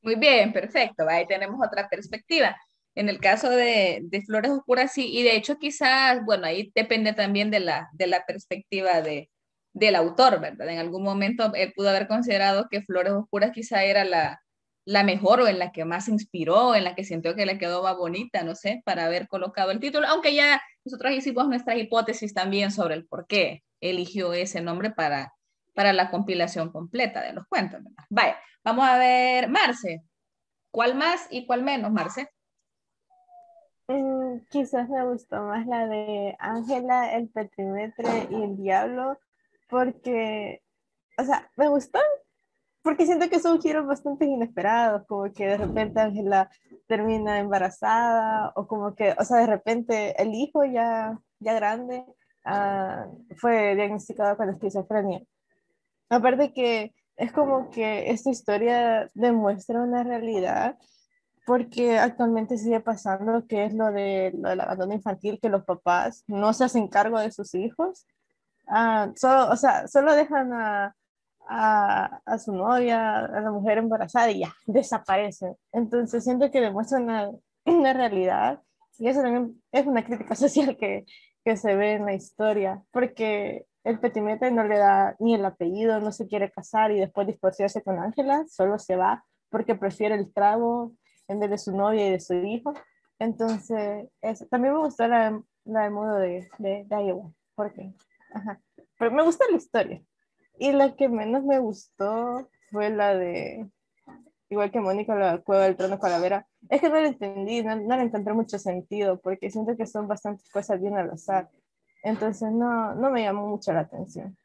Muy bien, perfecto. Ahí tenemos otra perspectiva. En el caso de Flores Oscuras, sí, y de hecho quizás, bueno, ahí depende también de la perspectiva del autor, ¿verdad? En algún momento él pudo haber considerado que Flores Oscuras quizá era la mejor o en la que más se inspiró, en la que sintió que le quedó más bonita, no sé, para haber colocado el título, aunque ya nosotros hicimos nuestras hipótesis también sobre el por qué eligió ese nombre para la compilación completa de los cuentos, ¿verdad? Vaya, vamos a ver, Marce, ¿cuál más y cuál menos, Marce? Quizás me gustó más la de Ángela, el Petrimetre y el Diablo, porque, o sea, me gustó porque siento que son giros bastante inesperados, como que de repente Ángela termina embarazada, o como que, o sea, de repente el hijo ya grande fue diagnosticado con esquizofrenia. Aparte que es como que esta historia demuestra una realidad porque actualmente sigue pasando que es lo del abandono infantil, que los papás no se hacen cargo de sus hijos. Solo, o sea, solo dejan a su novia, a la mujer embarazada y ya, desaparecen. Entonces siento que demuestra una realidad y eso también es una crítica social que se ve en la historia, porque el Petimetre no le da ni el apellido, no se quiere casar y después divorciarse con Ángela, solo se va porque prefiere el trago en vez de su novia y de su hijo. Entonces, también me gustó la del modo de Iowa, porque, ajá, pero me gusta la historia. Y la que menos me gustó fue la de, igual que Mónica, la Cueva del Trono Calavera. Es que no la entendí, no le encontré mucho sentido, porque siento que son bastantes cosas bien al azar. Entonces no me llamó mucho la atención.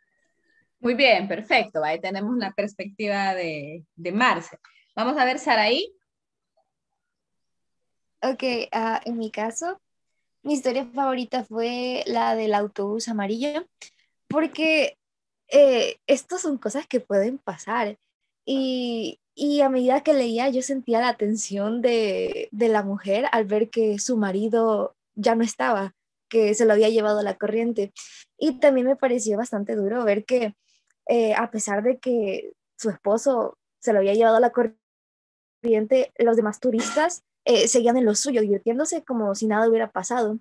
Muy bien, perfecto. Ahí tenemos la perspectiva de Marce. Vamos a ver, Saraí. Ok, en mi caso, mi historia favorita fue la del autobús amarillo, porque estas son cosas que pueden pasar. Y a medida que leía, yo sentía la tensión de la mujer al ver que su marido ya no estaba, que se lo había llevado la corriente. Y también me pareció bastante duro ver que a pesar de que su esposo se lo había llevado a la corriente, los demás turistas seguían en lo suyo, divirtiéndose como si nada hubiera pasado.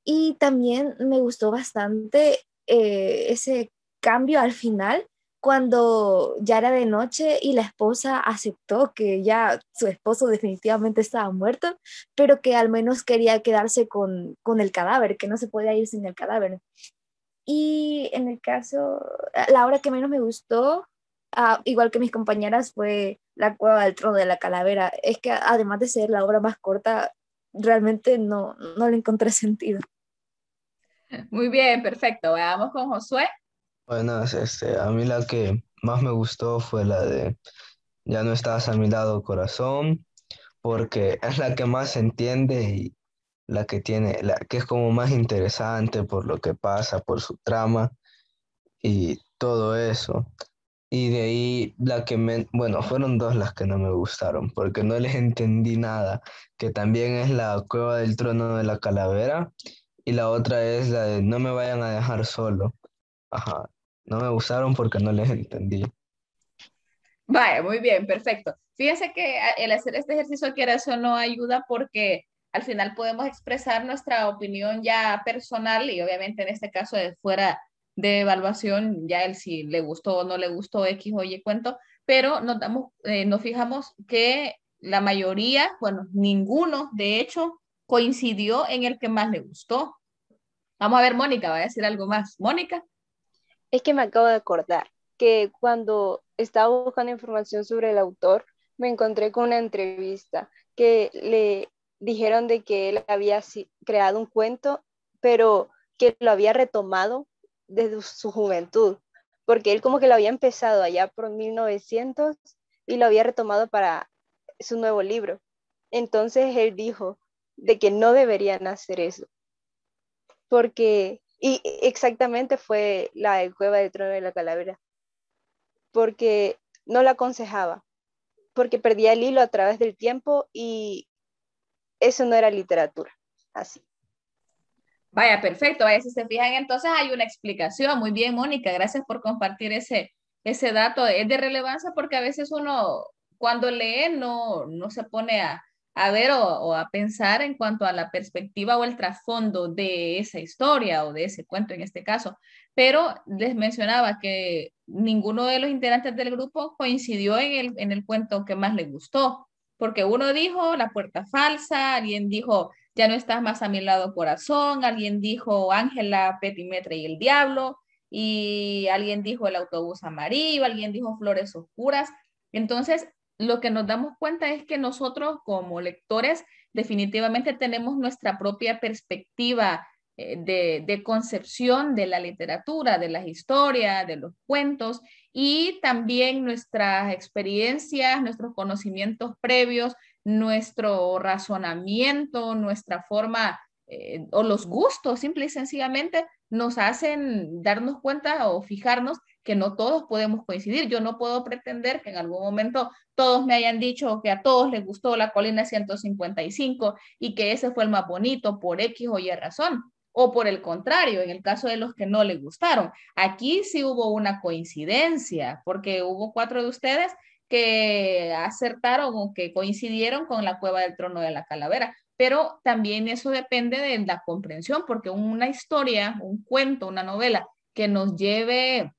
Y también me gustó bastante ese cambio al final, cuando ya era de noche y la esposa aceptó que ya su esposo definitivamente estaba muerto, pero que al menos quería quedarse con el cadáver, que no se podía ir sin el cadáver. Y en el caso, la obra que menos me gustó, igual que mis compañeras, fue La Cueva del Trono de la Calavera. Es que además de ser la obra más corta, realmente no le encontré sentido. Muy bien, perfecto. Vamos con Josué. Bueno, a mí la que más me gustó fue la de Ya no estás a mi lado, corazón, porque es la que más se entiende y la que es como más interesante por lo que pasa, por su trama y todo eso. Y de ahí bueno, fueron dos las que no me gustaron, porque no les entendí nada, que también es la Cueva del Trono de la Calavera y la otra es la de No me vayan a dejar solo. Ajá, no me gustaron porque no les entendí. Vaya, muy bien, perfecto. Fíjense que el hacer este ejercicio que eso no ayuda porque al final podemos expresar nuestra opinión ya personal y obviamente en este caso de fuera de evaluación, ya el si le gustó o no le gustó X o Y cuento, pero nos fijamos que la mayoría, bueno, ninguno de hecho coincidió en el que más le gustó. Vamos a ver, Mónica, va a decir algo más. Mónica. Es que me acabo de acordar que cuando estaba buscando información sobre el autor, me encontré con una entrevista que le dijeron de que él había creado un cuento, pero que lo había retomado desde su juventud, porque él como que lo había empezado allá por 1900 y lo había retomado para su nuevo libro. Entonces él dijo de que no deberían hacer eso, porque, y exactamente fue la de Cueva del Trono de la Calavera, porque no la aconsejaba, porque perdía el hilo a través del tiempo y eso no era literatura, así. Vaya, perfecto. Vaya, si se fijan, entonces hay una explicación. Muy bien, Mónica, gracias por compartir ese dato. Es de relevancia porque a veces uno cuando lee no se pone a ver o a pensar en cuanto a la perspectiva o el trasfondo de esa historia o de ese cuento en este caso. Pero les mencionaba que ninguno de los integrantes del grupo coincidió en el cuento que más le gustó, porque uno dijo La puerta falsa, alguien dijo Ya no estás más a mi lado, corazón. Alguien dijo Ángela, Petimetre y el diablo. Y alguien dijo El autobús amarillo. Alguien dijo Flores oscuras. Entonces, lo que nos damos cuenta es que nosotros como lectores definitivamente tenemos nuestra propia perspectiva de concepción de la literatura, de las historias, de los cuentos y también nuestras experiencias, nuestros conocimientos previos, nuestro razonamiento, nuestra forma o los gustos, simple y sencillamente, nos hacen darnos cuenta o fijarnos que no todos podemos coincidir. Yo no puedo pretender que en algún momento todos me hayan dicho que a todos les gustó la colina 155 y que ese fue el más bonito por X o Y razón. O por el contrario, en el caso de los que no les gustaron. Aquí sí hubo una coincidencia, porque hubo 4 de ustedes que acertaron o que coincidieron con la Cueva del Trono de la Calavera. pero también eso depende de la comprensión, porque una historia, un cuento, una novela que nos lleve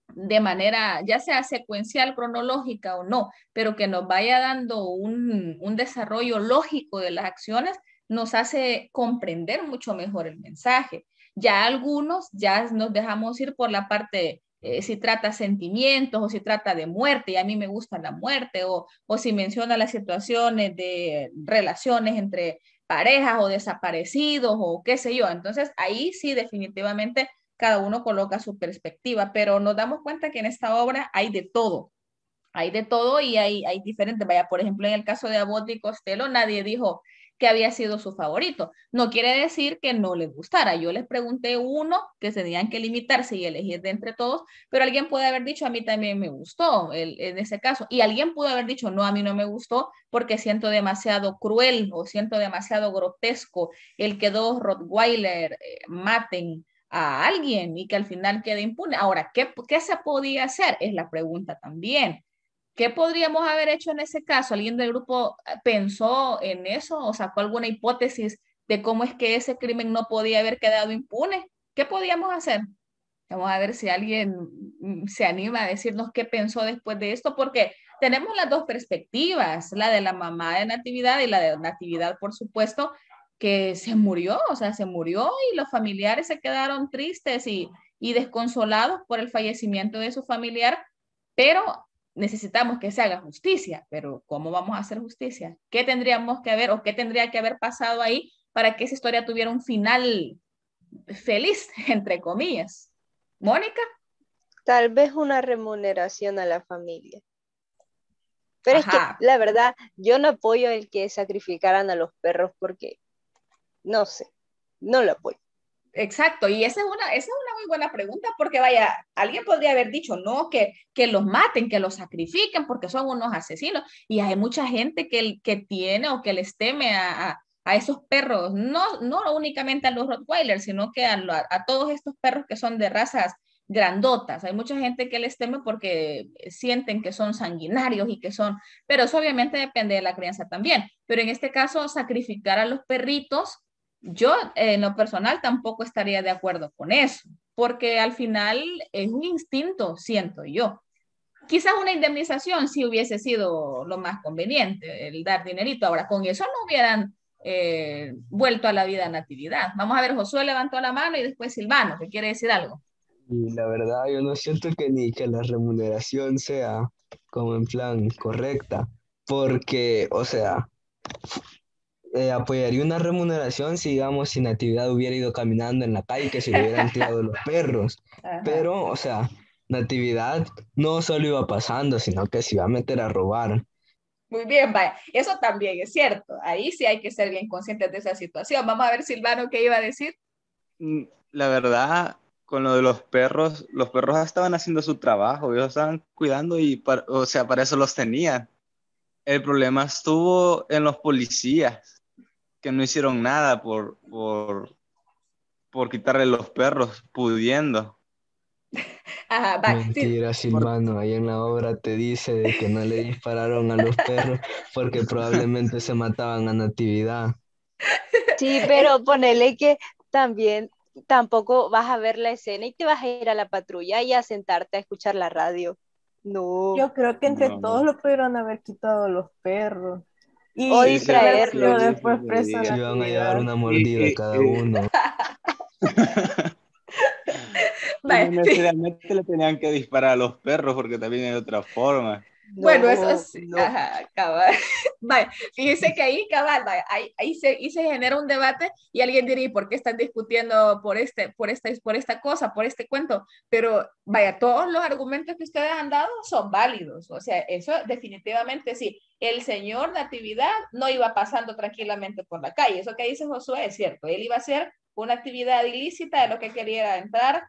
de manera, ya sea secuencial, cronológica o no, pero que nos vaya dando un desarrollo lógico de las acciones, nos hace comprender mucho mejor el mensaje. Ya algunos ya nos dejamos ir por la parte, si trata sentimientos o si trata de muerte, y a mí me gusta la muerte, o si menciona las situaciones de relaciones entre parejas o desaparecidos o qué sé yo. Entonces ahí sí definitivamente cada uno coloca su perspectiva, pero nos damos cuenta que en esta obra hay de todo y hay diferentes. Vaya, por ejemplo, en el caso de Abbott y Costello, nadie dijo que había sido su favorito. No quiere decir que no les gustara. Yo les pregunté uno que tenían que limitarse y elegir de entre todos, pero alguien puede haber dicho, a mí también me gustó en ese caso. Y alguien pudo haber dicho, no, a mí no me gustó porque siento demasiado cruel o siento demasiado grotesco el que dos Rottweiler maten a alguien y que al final quede impune. Ahora, ¿qué se podía hacer? Es la pregunta también. ¿Qué podríamos haber hecho en ese caso? ¿Alguien del grupo pensó en eso o sacó alguna hipótesis de cómo es que ese crimen no podía haber quedado impune? ¿Qué podíamos hacer? Vamos a ver si alguien se anima a decirnos qué pensó después de esto, porque tenemos las dos perspectivas, la de la mamá de Natividad y la de Natividad, por supuesto, que se murió, o sea, se murió y los familiares se quedaron tristes y desconsolados por el fallecimiento de su familiar, pero necesitamos que se haga justicia. Pero ¿cómo vamos a hacer justicia? ¿Qué tendríamos que haber o qué tendría que haber pasado ahí para que esa historia tuviera un final feliz, entre comillas? Mónica. Tal vez una remuneración a la familia. Pero es que, Ajá. la verdad, yo no apoyo el que sacrificaran a los perros porque, no sé, no lo apoyo. Exacto, y esa es una muy buena pregunta porque vaya, alguien podría haber dicho, no, que los maten, que los sacrifiquen porque son unos asesinos, y hay mucha gente que tiene o que les teme a esos perros, no únicamente a los Rottweilers, sino que a todos estos perros que son de razas grandotas. Hay mucha gente que les teme porque sienten que son sanguinarios y que son, pero eso obviamente depende de la crianza también. Pero en este caso, sacrificar a los perritos, yo en lo personal tampoco estaría de acuerdo con eso, porque al final es un instinto, siento yo. Quizás una indemnización sí hubiese sido lo más conveniente, el dar dinerito. Ahora, con eso no hubieran vuelto a la vida Natividad. Vamos a ver, Josué levantó la mano y después Silvano, que quiere decir algo. Y la verdad, yo no siento que ni que la remuneración sea como en plan correcta, porque, o sea, apoyaría una remuneración si, digamos, si Natividad hubiera ido caminando en la calle, que se le hubieran tirado los perros. Ajá. Pero, o sea, Natividad no solo iba pasando, sino que se iba a meter a robar. Muy bien, vaya. Eso también es cierto. Ahí sí hay que ser bien conscientes de esa situación. Vamos a ver, Silvano, qué iba a decir. La verdad, con lo de los perros estaban haciendo su trabajo, ellos estaban cuidando y, o sea, para eso los tenían. El problema estuvo en los policías, que no hicieron nada por quitarle los perros, pudiendo. Ajá, vaya. Sí. Mentira, Silvano, ahí en la obra te dice de que no le dispararon a los perros porque probablemente se mataban a Natividad. Sí, pero ponele que también tampoco vas a ver la escena y te vas a ir a la patrulla y a sentarte a escuchar la radio. No. Yo creo que entre No, todos no. lo pudieron haber quitado los perros. O Y Sí, de haber sí, metido distraerlos. sí, después presa a Se iban a llevar Natividad. una mordida cada uno. Y no Vaya, sí. necesariamente le tenían que disparar a los perros porque también hay otra forma. Bueno, eso No, sí, no. ajá, cabal. Vaya, fíjese que ahí, cabal, vaya, ahí se genera un debate y alguien diría, ¿y por qué están discutiendo por esta cosa, por este cuento? Pero vaya, todos los argumentos que ustedes han dado son válidos. O sea, eso definitivamente sí. El señor Natividad no iba pasando tranquilamente por la calle. Eso que dice Josué es cierto. Él iba a hacer una actividad ilícita de lo que quería era entrar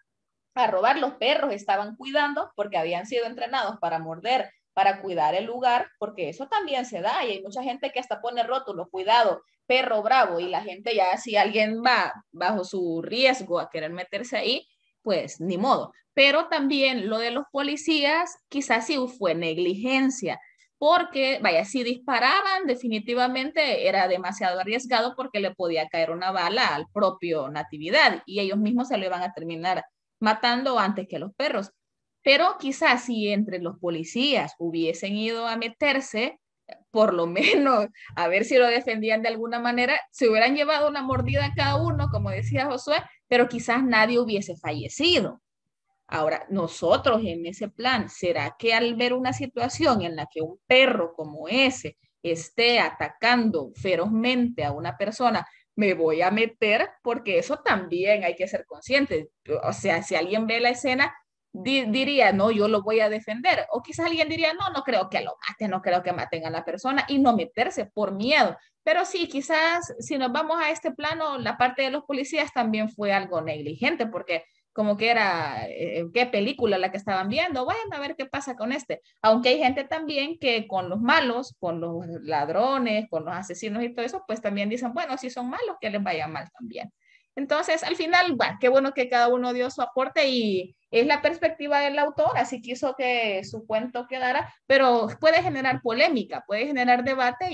a robar. Los perros estaban cuidando porque habían sido entrenados para morder, para cuidar el lugar, porque eso también se da y hay mucha gente que hasta pone rótulo, cuidado, perro bravo, y la gente ya, si alguien va bajo su riesgo a querer meterse ahí, pues ni modo. Pero también lo de los policías quizás sí fue negligencia, porque, vaya, si disparaban, definitivamente era demasiado arriesgado porque le podía caer una bala al propio Natividad y ellos mismos se lo iban a terminar matando antes que los perros. Pero quizás si entre los policías hubiesen ido a meterse, por lo menos a ver si lo defendían de alguna manera, se hubieran llevado una mordida a cada uno, como decía Josué, pero quizás nadie hubiese fallecido. Ahora, nosotros en ese plan, ¿será que al ver una situación en la que un perro como ese esté atacando ferozmente a una persona, me voy a meter? Porque eso también hay que ser consciente. O sea, si alguien ve la escena, diría, no, yo lo voy a defender. O quizás alguien diría, no, no creo que lo maten, no creo que maten a la persona y no meterse por miedo. Pero sí, quizás si nos vamos a este plano, la parte de los policías también fue algo negligente, porque como que era, qué película la que estaban viendo, bueno, a ver qué pasa con este. Aunque hay gente también que con los malos, con los ladrones, con los asesinos y todo eso, pues también dicen, bueno, si son malos, que les vaya mal también. Entonces, al final, bueno, qué bueno que cada uno dio su aporte y es la perspectiva del autor, así quiso que su cuento quedara, pero puede generar polémica, puede generar debate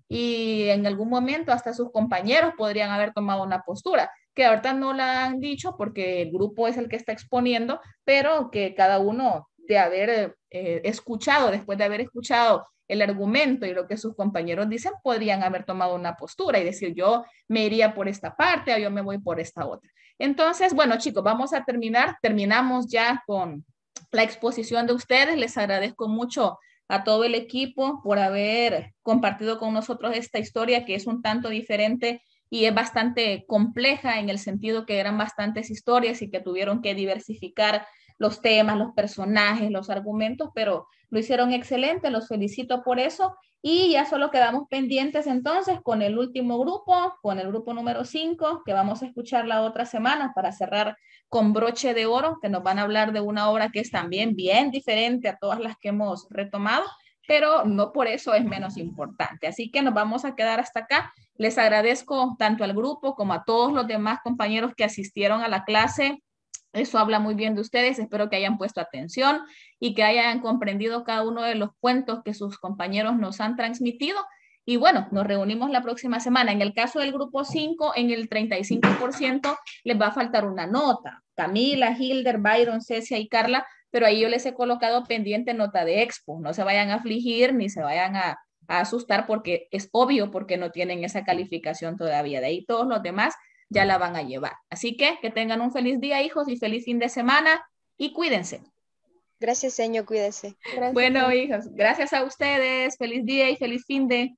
y en algún momento hasta sus compañeros podrían haber tomado una postura que ahorita no la han dicho porque el grupo es el que está exponiendo, pero que cada uno de haber escuchado, después de haber escuchado el argumento y lo que sus compañeros dicen, podrían haber tomado una postura y decir, yo me iría por esta parte o yo me voy por esta otra. Entonces, bueno, chicos, vamos a terminar. Terminamos ya con la exposición de ustedes. Les agradezco mucho a todo el equipo por haber compartido con nosotros esta historia que es un tanto diferente y es bastante compleja en el sentido que eran bastantes historias y que tuvieron que diversificar los temas, los personajes, los argumentos, pero lo hicieron excelente, los felicito por eso y ya solo quedamos pendientes entonces con el último grupo, con el grupo número 5, que vamos a escuchar la otra semana para cerrar con broche de oro, que nos van a hablar de una obra que es también bien diferente a todas las que hemos retomado, pero no por eso es menos importante. Así que nos vamos a quedar hasta acá. Les agradezco tanto al grupo como a todos los demás compañeros que asistieron a la clase. Eso habla muy bien de ustedes. Espero que hayan puesto atención y que hayan comprendido cada uno de los cuentos que sus compañeros nos han transmitido. Y bueno, nos reunimos la próxima semana. En el caso del grupo 5, en el 35% les va a faltar una nota. Camila, Hilder, Byron, Cecia y Carla, pero ahí yo les he colocado pendiente nota de expo. No se vayan a afligir ni se vayan a asustar porque es obvio porque no tienen esa calificación todavía. De ahí todos los demás ya la van a llevar. Así que tengan un feliz día, hijos, y feliz fin de semana y cuídense. Gracias, señor, cuídese. Gracias. Bueno, hijos, gracias a ustedes. Feliz día y feliz fin de.